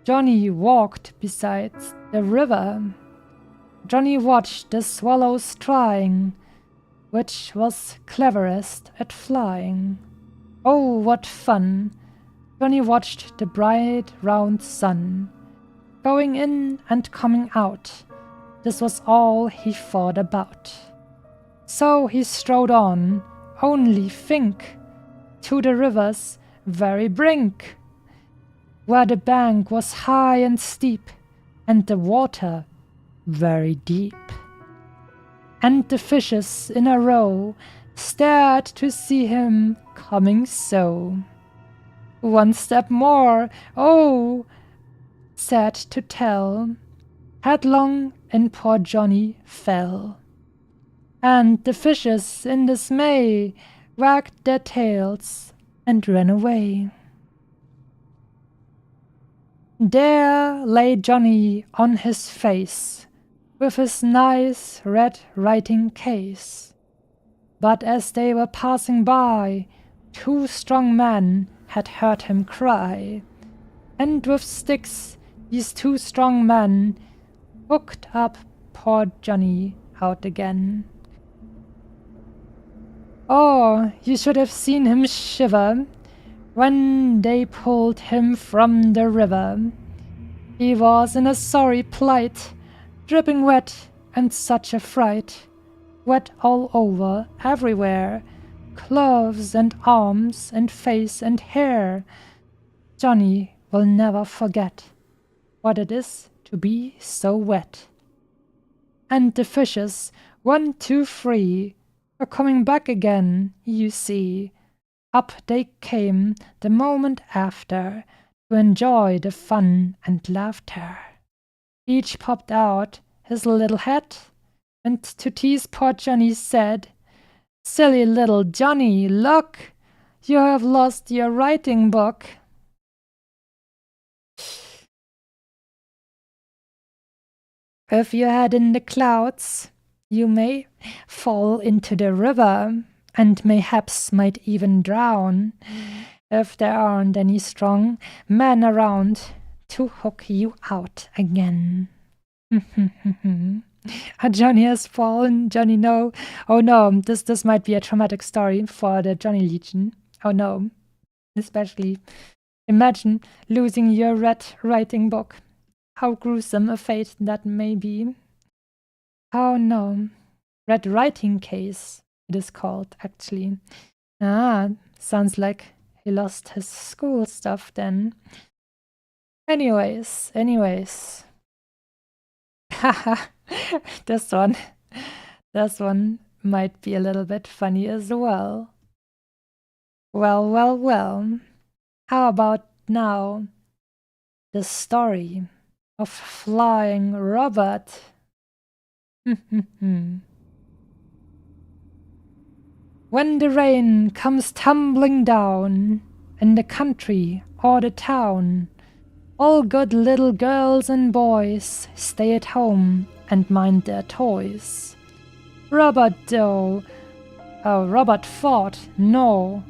Speaker 1: Johnny walked beside the river. Johnny watched the swallows trying, which was cleverest at flying. Oh, what fun! Johnny watched the bright round sun, going in and coming out. This was all he thought about. So he strode on, only think, to the river's very brink, where the bank was high and steep, and the water very deep. And the fishes in a row stared to see him coming so. One step more, oh, sad to tell, headlong in poor Johnny fell. And the fishes in dismay wagged their tails and ran away. There lay Johnny on his face, with his nice red writing case. But as they were passing by, 2 strong men had heard him cry, and with sticks these 2 strong men hooked up poor Johnny out again. Oh, you should have seen him shiver when they pulled him from the river. He was in a sorry plight, dripping wet and such a fright, wet all over, everywhere, clothes and arms and face and hair. Johnny will never forget what it is to be so wet. And the fishes, 1, 2, 3, are coming back again, you see. Up they came the moment after to enjoy the fun and laughter. Each popped out his little head, and to tease poor Johnny said, "Silly little Johnny, look, you have lost your writing book." If you head in the clouds, you may fall into the river, and mayhaps might even drown, if there aren't any strong men around to hook you out again. Johnny has fallen. Johnny, no. Oh no, this might be a traumatic story for the Johnny Legion. Oh no. Especially, imagine losing your red writing book. How gruesome a fate that may be. Oh no. Red writing case, it is called, actually. Ah, sounds like he lost his school stuff then. Anyways. Haha, this one might be a little bit funny as well. Well. How about now the story of Flying Robert? When the rain comes tumbling down in the country or the town, all good little girls and boys stay at home and mind their toys. Robert thought, no,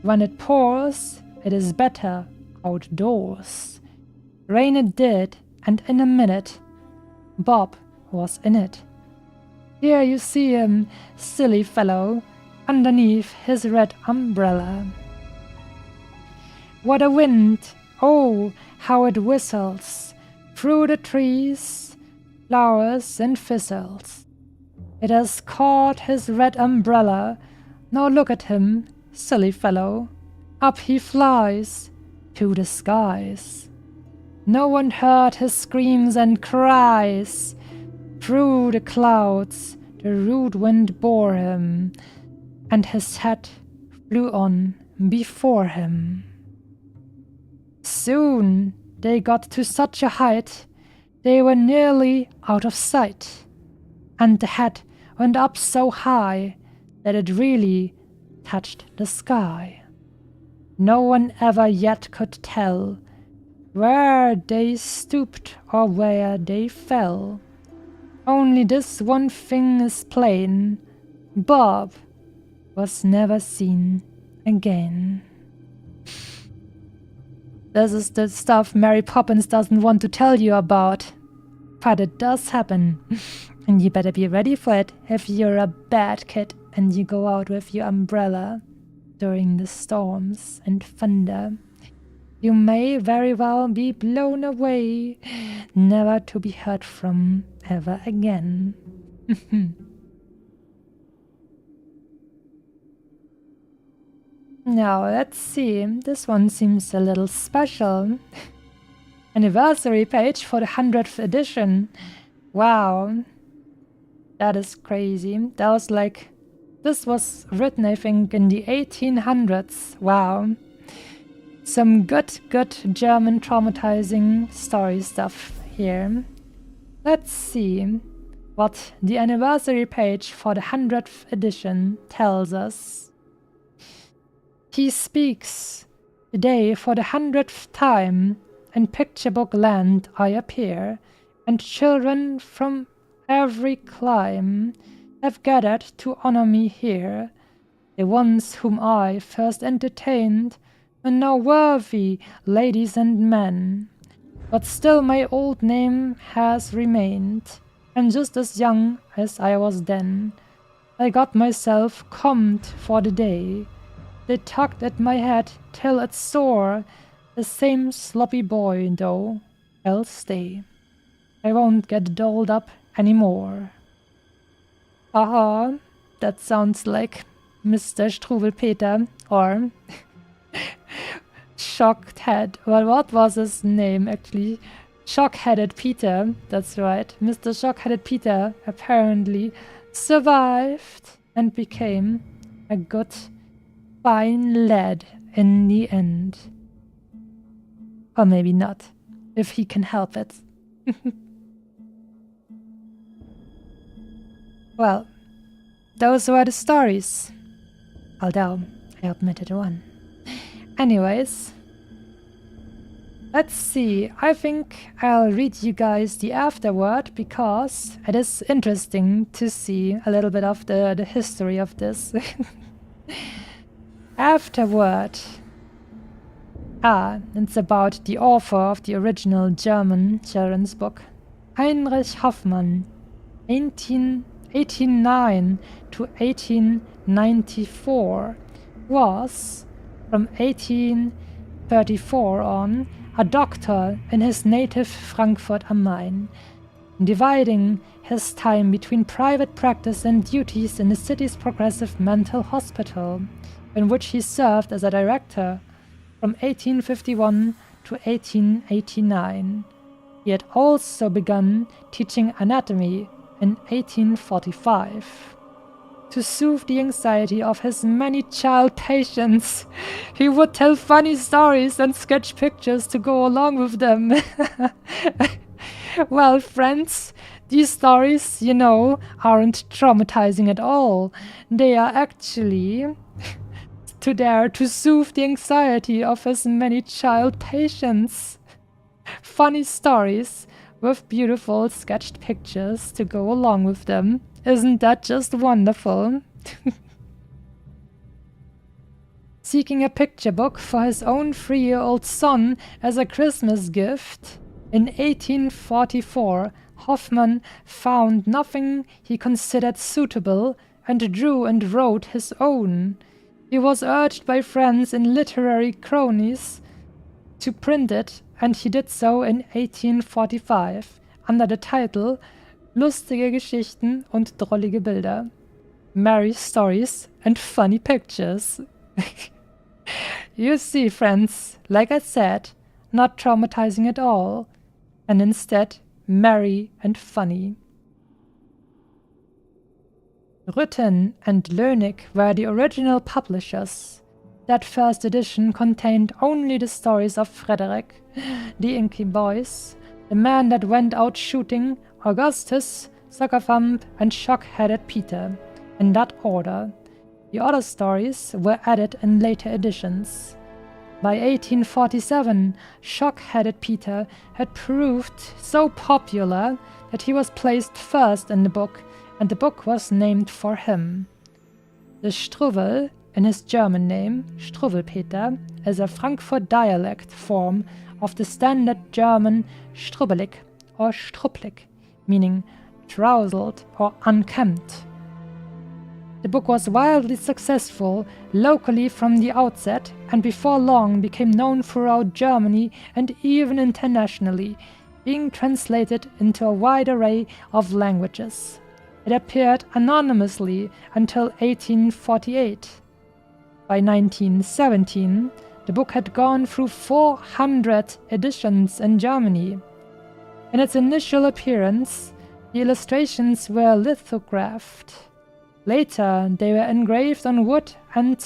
Speaker 1: when it pours, it is better outdoors. Rain it did, and in a minute, Bob was in it. Here you see him, silly fellow, underneath his red umbrella. What a wind! Oh, how it whistles through the trees, flowers and thistles. It has caught his red umbrella. Now look at him, silly fellow. Up he flies to the skies. No one heard his screams and cries through the clouds the rude wind bore him, and his hat flew on before him. Soon they got to such a height they were nearly out of sight, and the hat went up so high that it really touched the sky. No one ever yet could tell where they stooped or where they fell. Only this one thing is plain: Bob was never seen again. This is the stuff Mary Poppins doesn't want to tell you about. But it does happen. And you better be ready for it if you're a bad kid and you go out with your umbrella during the storms and thunder. You may very well be blown away, never to be heard from ever again. Now, let's see. This one seems a little special. Anniversary page for the 100th edition. Wow. That is crazy. This was written, I think, in the 1800s. Wow. Some good German traumatizing story stuff here. Let's see what the anniversary page for the 100th edition tells us. He speaks. Today, for the 100th time, in picture book land I appear, and children from every clime have gathered to honor me here. The ones whom I first entertained are now worthy ladies and men. But still my old name has remained, and just as young as I was then, I got myself combed for the day. They tugged at my head till it sore, the same sloppy boy though, I'll stay. I won't get dolled up anymore. Aha, that sounds like Mr. Struwelpeter, or Shocked Head. Well, what was his name actually? Shock-Headed Peter, that's right. Mr. Shock-Headed Peter apparently survived and became a good, fine lad in the end. Or maybe not, if he can help it. Well, those were the stories. Although, I omitted one. Anyways, let's see. I think I'll read you guys the afterword because it is interesting to see a little bit of the history of this. Afterword. It's about the author of the original German children's book, Heinrich Hoffmann, 1889 to 1894, was, from 1834 on, a doctor in his native Frankfurt am Main, dividing his time between private practice and duties in the city's progressive mental hospital, in which he served as a director from 1851 to 1889. He had also begun teaching anatomy in 1845. To soothe the anxiety of his many child patients, he would tell funny stories and sketch pictures to go along with them. Well, friends, these stories, aren't traumatizing at all. They are actually there to soothe the anxiety of his many child patients. Funny stories with beautiful sketched pictures to go along with them. Isn't that just wonderful? Seeking a picture book for his own 3-year-old son as a Christmas gift, in 1844, Hoffmann found nothing he considered suitable and drew and wrote his own. He was urged by friends and literary cronies to print it, and he did so in 1845 under the title Lustige Geschichten und drollige Bilder, Merry Stories and Funny Pictures. You see, friends, like I said, not traumatizing at all, and instead merry and funny. Rütten and Lönig were the original publishers. That first edition contained only the stories of Frederick, the Inky Boys, the man that went out shooting, Augustus, Zuckerthumb, and Shock-Headed Peter, in that order. The other stories were added in later editions. By 1847, Shock-Headed Peter had proved so popular that he was placed first in the book, and the book was named for him. The Struwwel, in his German name, Struwwelpeter, is a Frankfurt dialect form of the standard German strubbelig or strupplig, meaning trousled or unkempt. The book was wildly successful locally from the outset, and before long became known throughout Germany and even internationally, being translated into a wide array of languages. It appeared anonymously until 1848. By 1917, the book had gone through 400 editions in Germany. In its initial appearance, the illustrations were lithographed. Later, they were engraved on wood and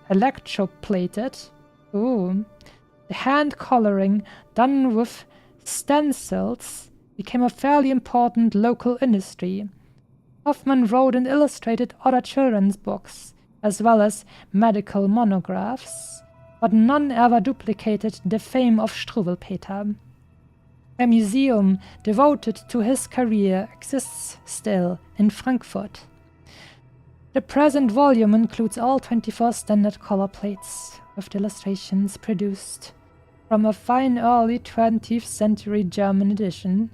Speaker 1: electroplated. Ooh. The hand coloring, done with stencils, became a fairly important local industry. Hoffmann wrote and illustrated other children's books, as well as medical monographs, but none ever duplicated the fame of Struwwelpeter. A museum devoted to his career exists still in Frankfurt. The present volume includes all 24 standard color plates, with the illustrations produced from a fine early 20th century German edition.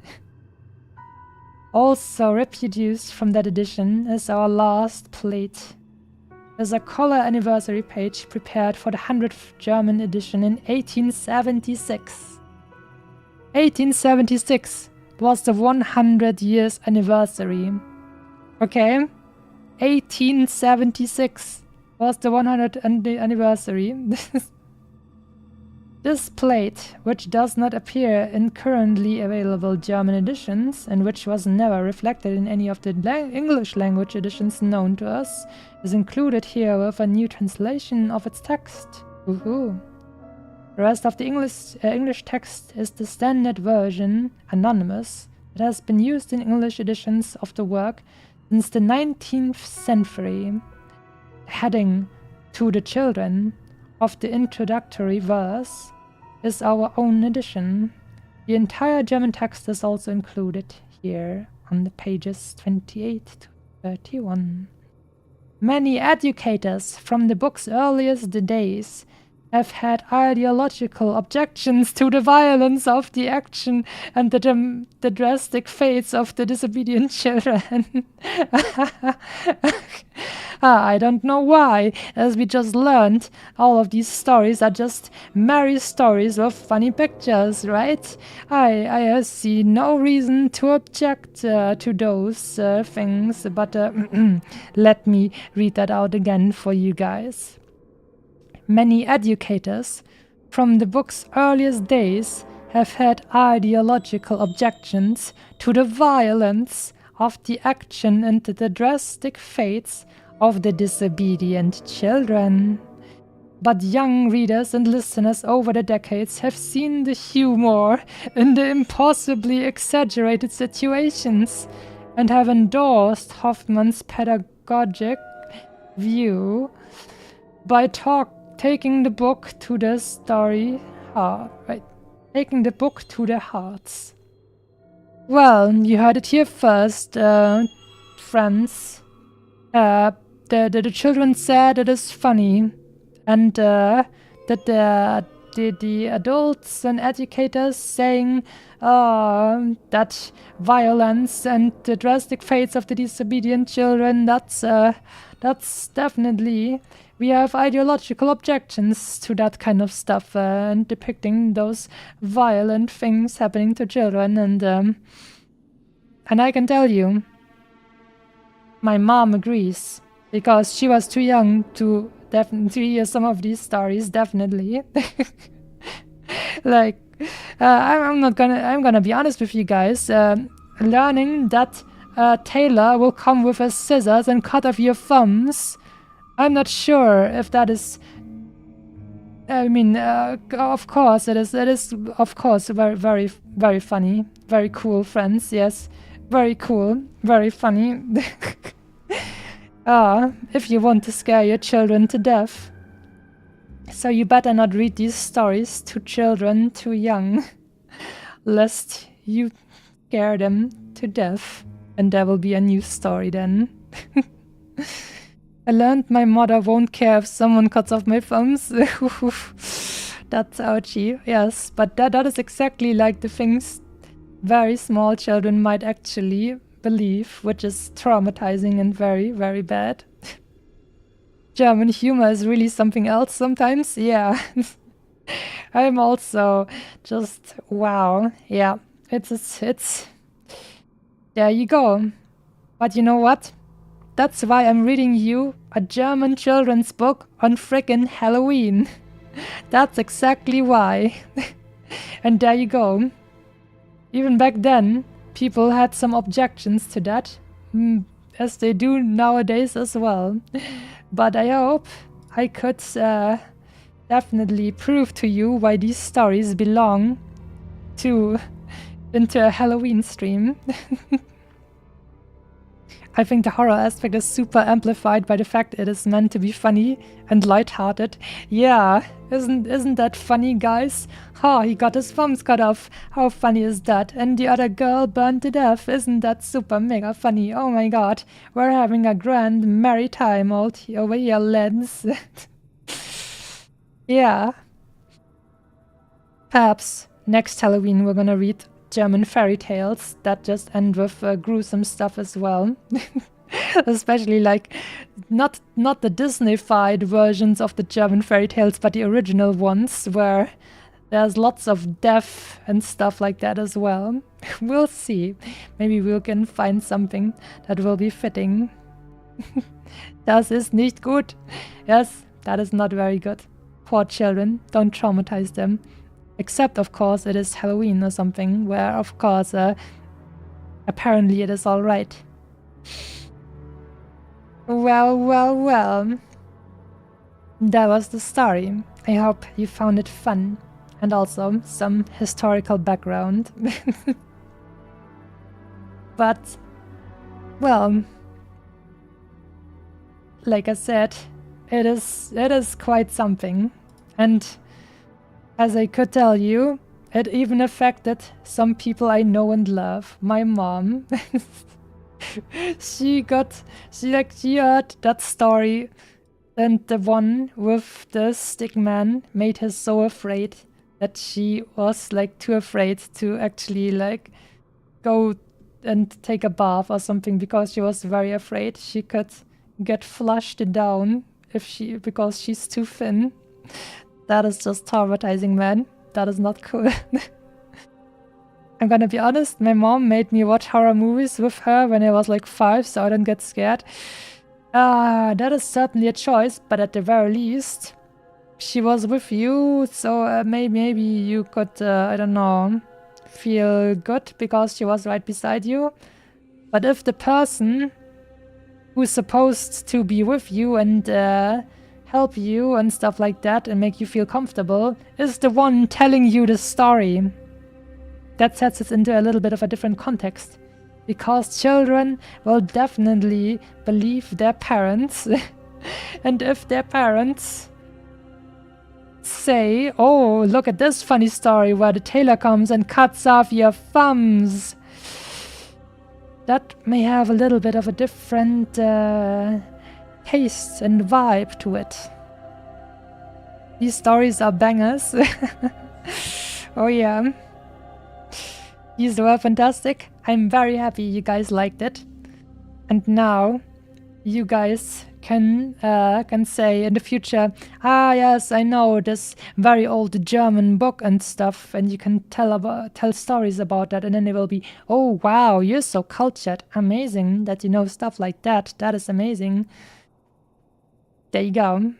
Speaker 1: Also reproduced from that edition is our last plate. There's a color anniversary page prepared for the 100th German edition in 1876. 1876 was the 100 years anniversary. Okay? 1876 was the 100th anniversary. This plate, which does not appear in currently available German editions, and which was never reflected in any of the English language editions known to us, is included here with a new translation of its text. Woohoo! The rest of the English text is the standard version, anonymous, that has been used in English editions of the work since the 19th century. The heading, "To the Children," of the introductory verse is our own edition. The entire German text is also included here on the pages 28 to 31. Many educators from the book's earliest days have had ideological objections to the violence of the action and the drastic fates of the disobedient children. I don't know why, as we just learned, all of these stories are just merry stories with funny pictures, right? I see no reason to object to those things, but let me read that out again for you guys. Many educators from the book's earliest days have had ideological objections to the violence of the action and the drastic fates of the disobedient children. But young readers and listeners over the decades have seen the humor in the impossibly exaggerated situations and have endorsed Hoffmann's pedagogic view by taking the book to the taking the book to their hearts. Well, you heard it here first, friends. The children said it is funny, and that the adults and educators saying that violence and the drastic fates of the disobedient children, that's definitely, we have ideological objections to that kind of stuff and depicting those violent things happening to children, and I can tell you, my mom agrees, because she was too young to hear some of these stories, definitely. Like, I'm gonna be honest with you guys. Learning that tailor will come with his scissors and cut off your thumbs. I'm not sure if that is... I mean, of course, it is, of course, very, very, very funny. Very cool, friends, yes. Very cool, very funny. If you want to scare your children to death. So you better not read these stories to children too young, lest you scare them to death. And there will be a new story then. I learned my mother won't care if someone cuts off my thumbs. That's ouchy, yes. But that is exactly like the things very small children might actually believe, which is traumatizing and very, very bad. German humor is really something else sometimes, yeah. I'm also just, wow, yeah. It's, there you go. But you know what? That's why I'm reading you a German children's book on frickin' Halloween. That's exactly why. And there you go. Even back then, people had some objections to that, as they do nowadays as well. But I hope I could definitely prove to you why these stories belong into a Halloween stream. I think the horror aspect is super amplified by the fact it is meant to be funny and lighthearted. Yeah, isn't that funny, guys? He got his thumbs cut off. How funny is that? And the other girl burned to death. Isn't that super mega funny? Oh my god, we're having a grand merry time over here, lads. Yeah. Perhaps next Halloween we're gonna read German fairy tales that just end with gruesome stuff as well. Especially like not the Disney-fied versions of the German fairy tales, but the original ones where there's lots of death and stuff like that as well. We'll see. Maybe we can find something that will be fitting. Das ist nicht gut. Yes, that is not very good. Poor children, don't traumatize them. Except, of course, it is Halloween or something, where, of course, apparently it is all right. Well. That was the story. I hope you found it fun. And also some historical background. But, well, like I said, it is quite something. And as I could tell you, it even affected some people I know and love. My mom. She heard that story, and the one with the stick man made her so afraid that she was like too afraid to actually like go and take a bath or something, because she was very afraid she could get flushed down because she's too thin. That is just traumatizing, man. That is not cool. I'm gonna be honest, my mom made me watch horror movies with her when I was like 5, so I don't get scared. That is certainly a choice, but at the very least, she was with you, so maybe you could, I don't know, feel good because she was right beside you. But if the person who's supposed to be with you and help you and stuff like that and make you feel comfortable is the one telling you the story, that sets it into a little bit of a different context. Because children will definitely believe their parents. And if their parents say, oh, look at this funny story where the tailor comes and cuts off your thumbs, that may have a little bit of a different taste and vibe to it. These stories are bangers. Oh yeah. These were fantastic. I'm very happy you guys liked it. And now you guys can say in the future, yes, I know this very old German book and stuff, and you can tell stories about that, and then they will be, oh wow, you're so cultured, amazing that you know stuff like that. That is amazing. There you go.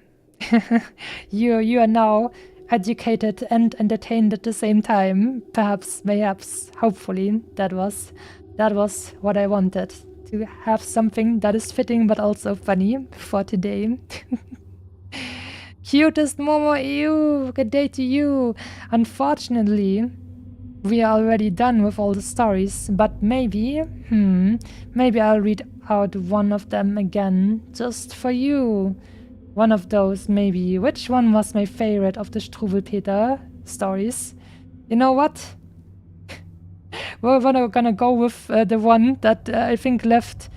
Speaker 1: You are now educated and entertained at the same time. Perhaps, mayhaps, hopefully, that was what I wanted. to have something that is fitting but also funny for today. Cutest Momo, ew, good day to you. Unfortunately, we are already done with all the stories, but maybe I'll read out one of them again, just for you. One of those, maybe. Which one was my favorite of the Struwwelpeter stories? You know what? We're gonna go with the one that I think left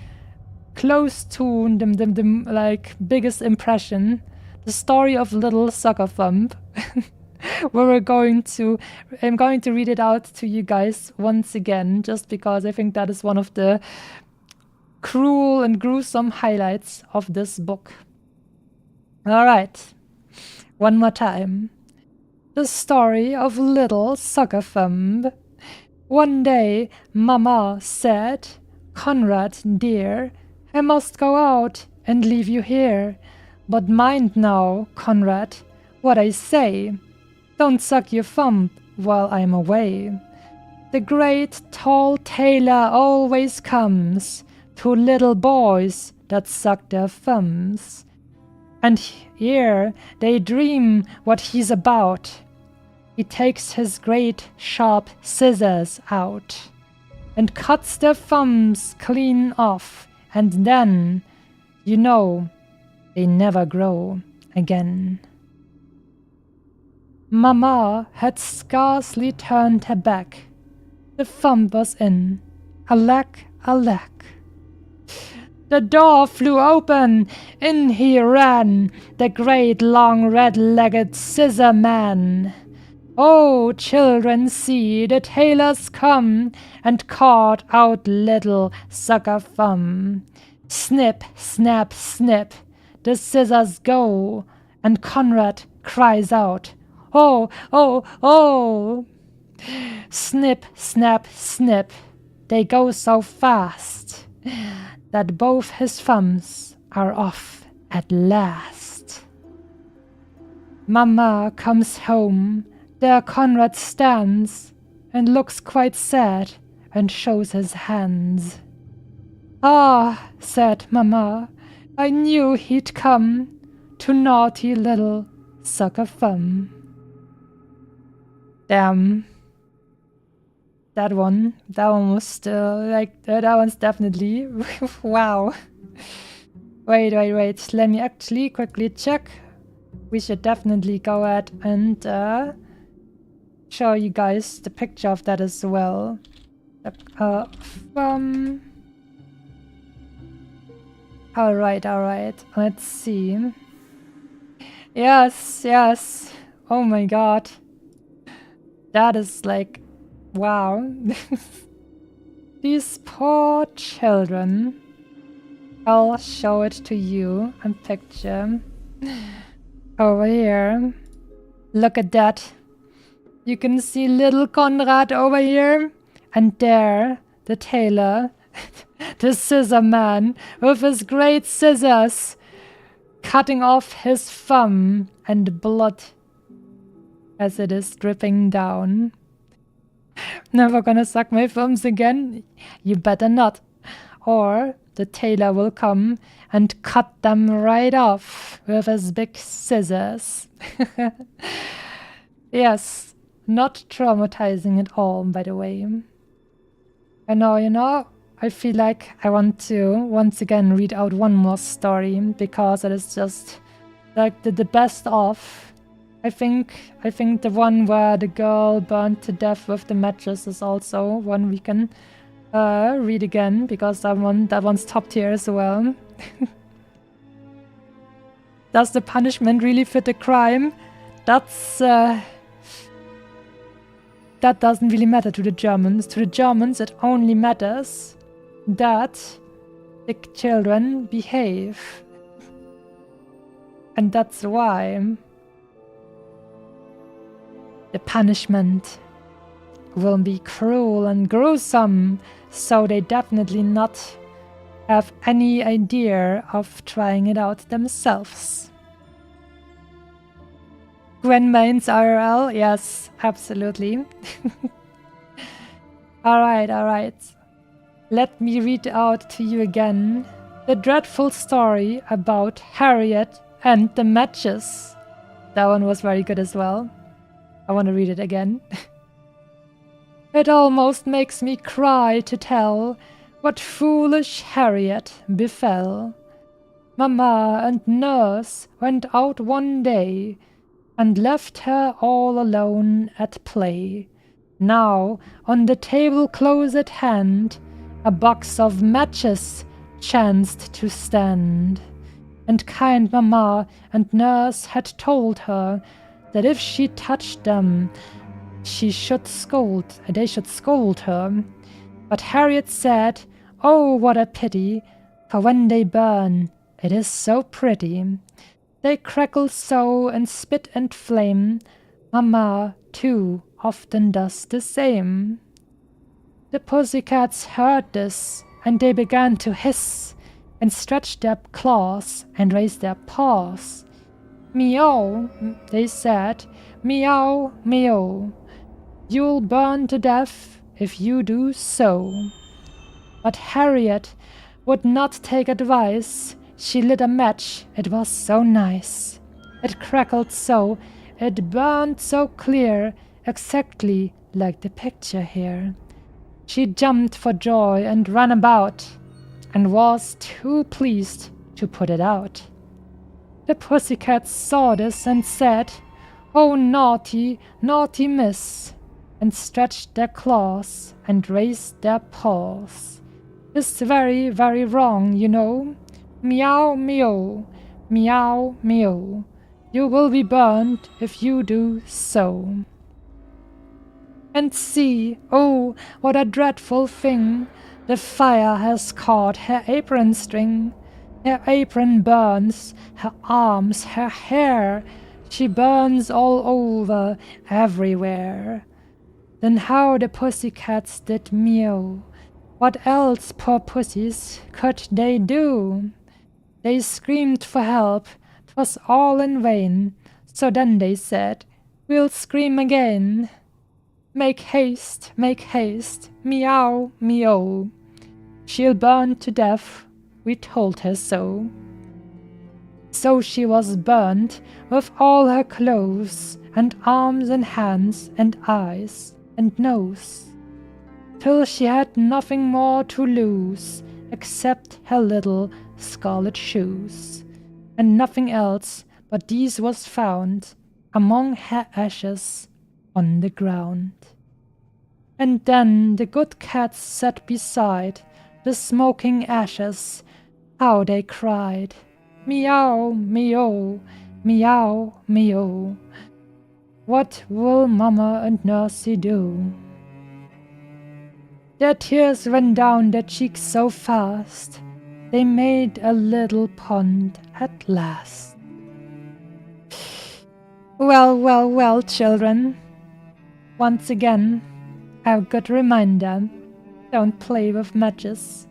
Speaker 1: close to the like biggest impression. The story of Little Sucker Thumb. Where I'm going to read it out to you guys once again, just because I think that is one of the cruel and gruesome highlights of this book. Alright, one more time. The story of Little Sucker Thumb. One day, Mama said, "Conrad, dear, I must go out and leave you here. But mind now, Conrad, what I say. Don't suck your thumb while I'm away. The great tall tailor always comes to little boys that suck their thumbs. And here they dream what he's about. He takes his great sharp scissors out and cuts their thumbs clean off, and then, you know, they never grow again." Mama had scarcely turned her back. The thumb was in. Alack, alack. The door flew open. In he ran, the great long red-legged scissor man. "Oh, children, see, the tailor's come and caught out Little Sucker Thumb. Snip, snap, snip, the scissors go, and Conrad cries out, 'Oh, oh, oh!' Snip, snap, snip, they go so fast that both his thumbs are off at last. Mama comes home, there Conrad stands, and looks quite sad and shows his hands. 'Ah,' said Mama, 'I knew he'd come to naughty Little Sucker Thumb.'" Damn. That one was still, like, that one's definitely, wow. Wait, let me actually quickly check. We should definitely go ahead and show you guys the picture of that as well. Alright, let's see. Yes, oh my god. That is like, wow. These poor children. I'll show it to you in picture. Over here. Look at that. You can see little Conrad over here. And there, the tailor, the scissor man, with his great scissors, cutting off his thumb, and blood as it is dripping down. "Never gonna suck my thumbs again? You better not. Or the tailor will come and cut them right off with his big scissors." Yes, not traumatizing at all, by the way. And now, you know, I feel like I want to once again read out one more story, because it is just like the best of. I think the one where the girl burned to death with the matches is also one we can read again, because that one's top tier as well. Does the punishment really fit the crime? That's that doesn't really matter to the Germans. To the Germans, it only matters that the children behave. And that's why the punishment will be cruel and gruesome, so they definitely not have any idea of trying it out themselves. Grandmains IRL? Yes, absolutely. Alright. let me read out to you again the dreadful story about Harriet and the matches. That one was very good as well. I want to read it again. It almost makes me cry to tell what foolish Harriet befell. Mamma and nurse went out one day and left her all alone at play. Now, on the table close at hand, a box of matches chanced to stand. And kind mamma and nurse had told her that if she touched them, they should scold her. But Harriet said, "Oh, what a pity, for when they burn, it is so pretty. They crackle so and spit and flame, mamma, too, often does the same." The pussycats heard this, and they began to hiss, and stretch their claws, and raise their paws. "Meow," they said, "meow, meow. You'll burn to death if you do so." But Harriet would not take advice. She lit a match, it was so nice. It crackled so, it burned so clear, exactly like the picture here. She jumped for joy and ran about, and was too pleased to put it out. The pussycats saw this and said, "Oh, naughty, naughty miss," and stretched their claws and raised their paws. "It's very, very wrong, you know. Meow, meow, meow, meow. You will be burned if you do so." And see, oh, what a dreadful thing! The fire has caught her apron string. Her apron burns, her arms, her hair. She burns all over, everywhere. Then how the pussycats did mew. What else, poor pussies, could they do? They screamed for help, 'twas all in vain. So then they said, "We'll scream again. Make haste, meow, meow. She'll burn to death, we told her so." So she was burnt with all her clothes, and arms and hands and eyes and nose, till she had nothing more to lose except her little scarlet shoes, and nothing else but these was found among her ashes on the ground. And then the good cats sat beside the smoking ashes. How they cried, "Meow, meow, meow, meow. What will mamma and nursey do?" Their tears ran down their cheeks so fast, they made a little pond at last. Well, well, well, children. Once again, a good reminder. Don't play with matches.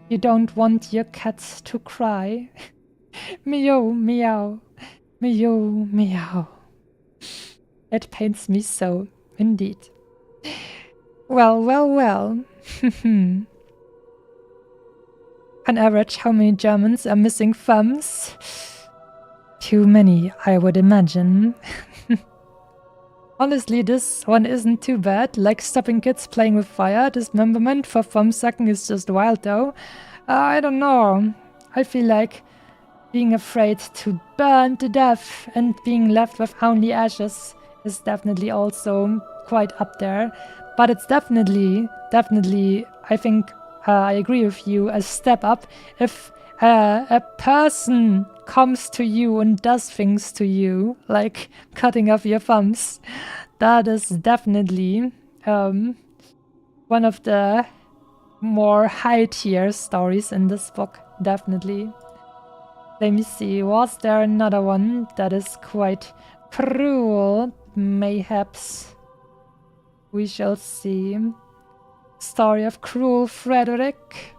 Speaker 1: You don't want your cats to cry. Meow, meow, meow, meow. It pains me so, indeed. Well, well, well. On average, how many Germans are missing thumbs? Too many, I would imagine. Honestly, this one isn't too bad. Like stopping kids playing with fire, dismemberment for thumb sucking is just wild though. I don't know. I feel like being afraid to burn to death and being left with only ashes is definitely also quite up there. But it's definitely, I think I agree with you, a step up if a person comes to you and does things to you, like cutting off your thumbs. That is definitely one of the more high-tier stories in this book, definitely. Let me see, was there another one that is quite cruel? Mayhaps. We shall see. Story of cruel Frederick.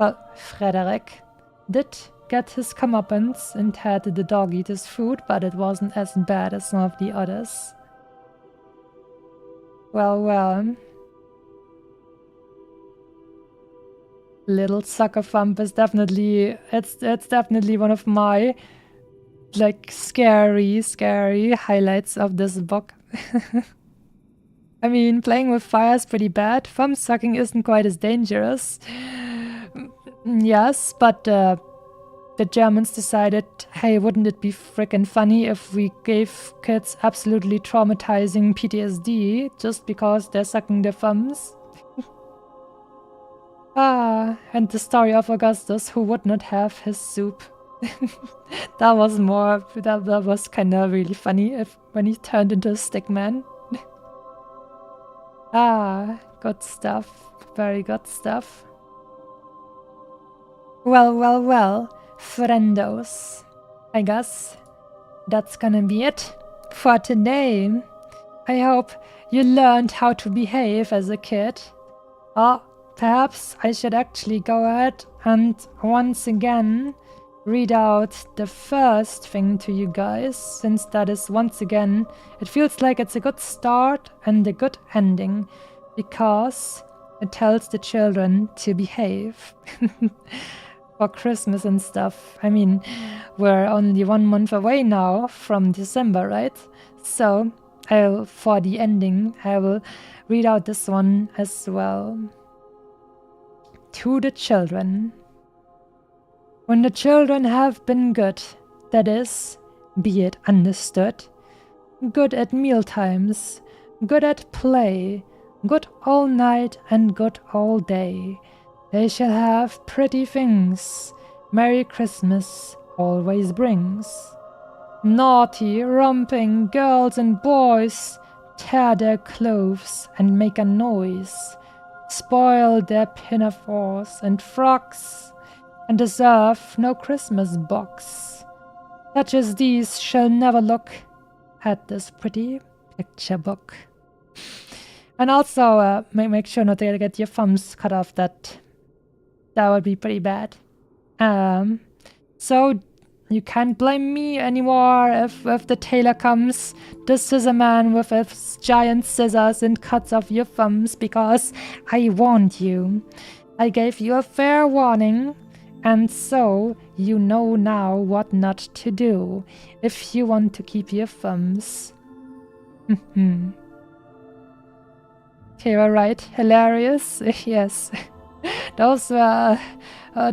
Speaker 1: Well, Frederick did get his comeuppance and had the dog eat his food, but it wasn't as bad as some of the others. Well, well. Little sucker thump is definitely, it's definitely one of my like scary highlights of this book. I mean, playing with fire is pretty bad. Thumb sucking isn't quite as dangerous. Yes, but the Germans decided, hey, wouldn't it be frickin' funny if we gave kids absolutely traumatizing PTSD just because they're sucking their thumbs? And the story of Augustus, who would not have his soup. That was kind of really funny when he turned into a stick man. Good stuff. Very good stuff. Well, friendos. I guess that's gonna be it for today. I hope you learned how to behave as a kid. Or perhaps I should actually go ahead and once again read out the first thing to you guys, since that is once again, it feels like it's a good start and a good ending, because it tells the children to behave. For Christmas and stuff. I mean, we're only 1 month away now from December, right? So, for the ending, I will read out this one as well. To the children. When the children have been good, that is, be it understood, good at mealtimes, good at play, good all night and good all day, they shall have pretty things Merry Christmas always brings. Naughty, romping girls and boys tear their clothes and make a noise, spoil their pinafores and frocks, and deserve no Christmas box. Such as these shall never look at this pretty picture book. And also, make sure not to get your thumbs cut off. That would be pretty bad. So you can't blame me anymore if the tailor comes, the scissor man with his giant scissors and cuts off your thumbs, because I warned you. I gave you a fair warning, and so you know now what not to do if you want to keep your thumbs. Okay, alright. Hilarious. Yes. Those were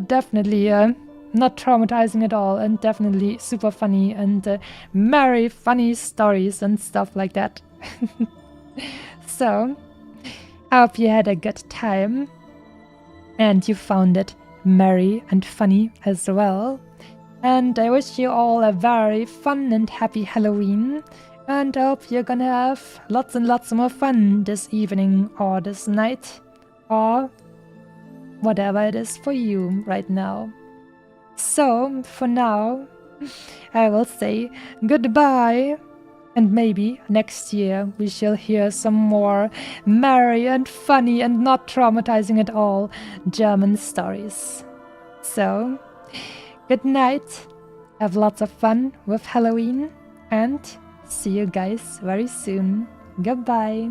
Speaker 1: definitely not traumatizing at all, and definitely super funny, and merry, funny stories and stuff like that. So, I hope you had a good time, and you found it merry and funny as well. And I wish you all a very fun and happy Halloween, and I hope you're gonna have lots and lots more fun this evening or this night, or whatever it is for you right now. So, for now, I will say goodbye, and maybe next year we shall hear some more merry and funny and not traumatizing at all German stories. So, good night, have lots of fun with Halloween, and see you guys very soon. Goodbye.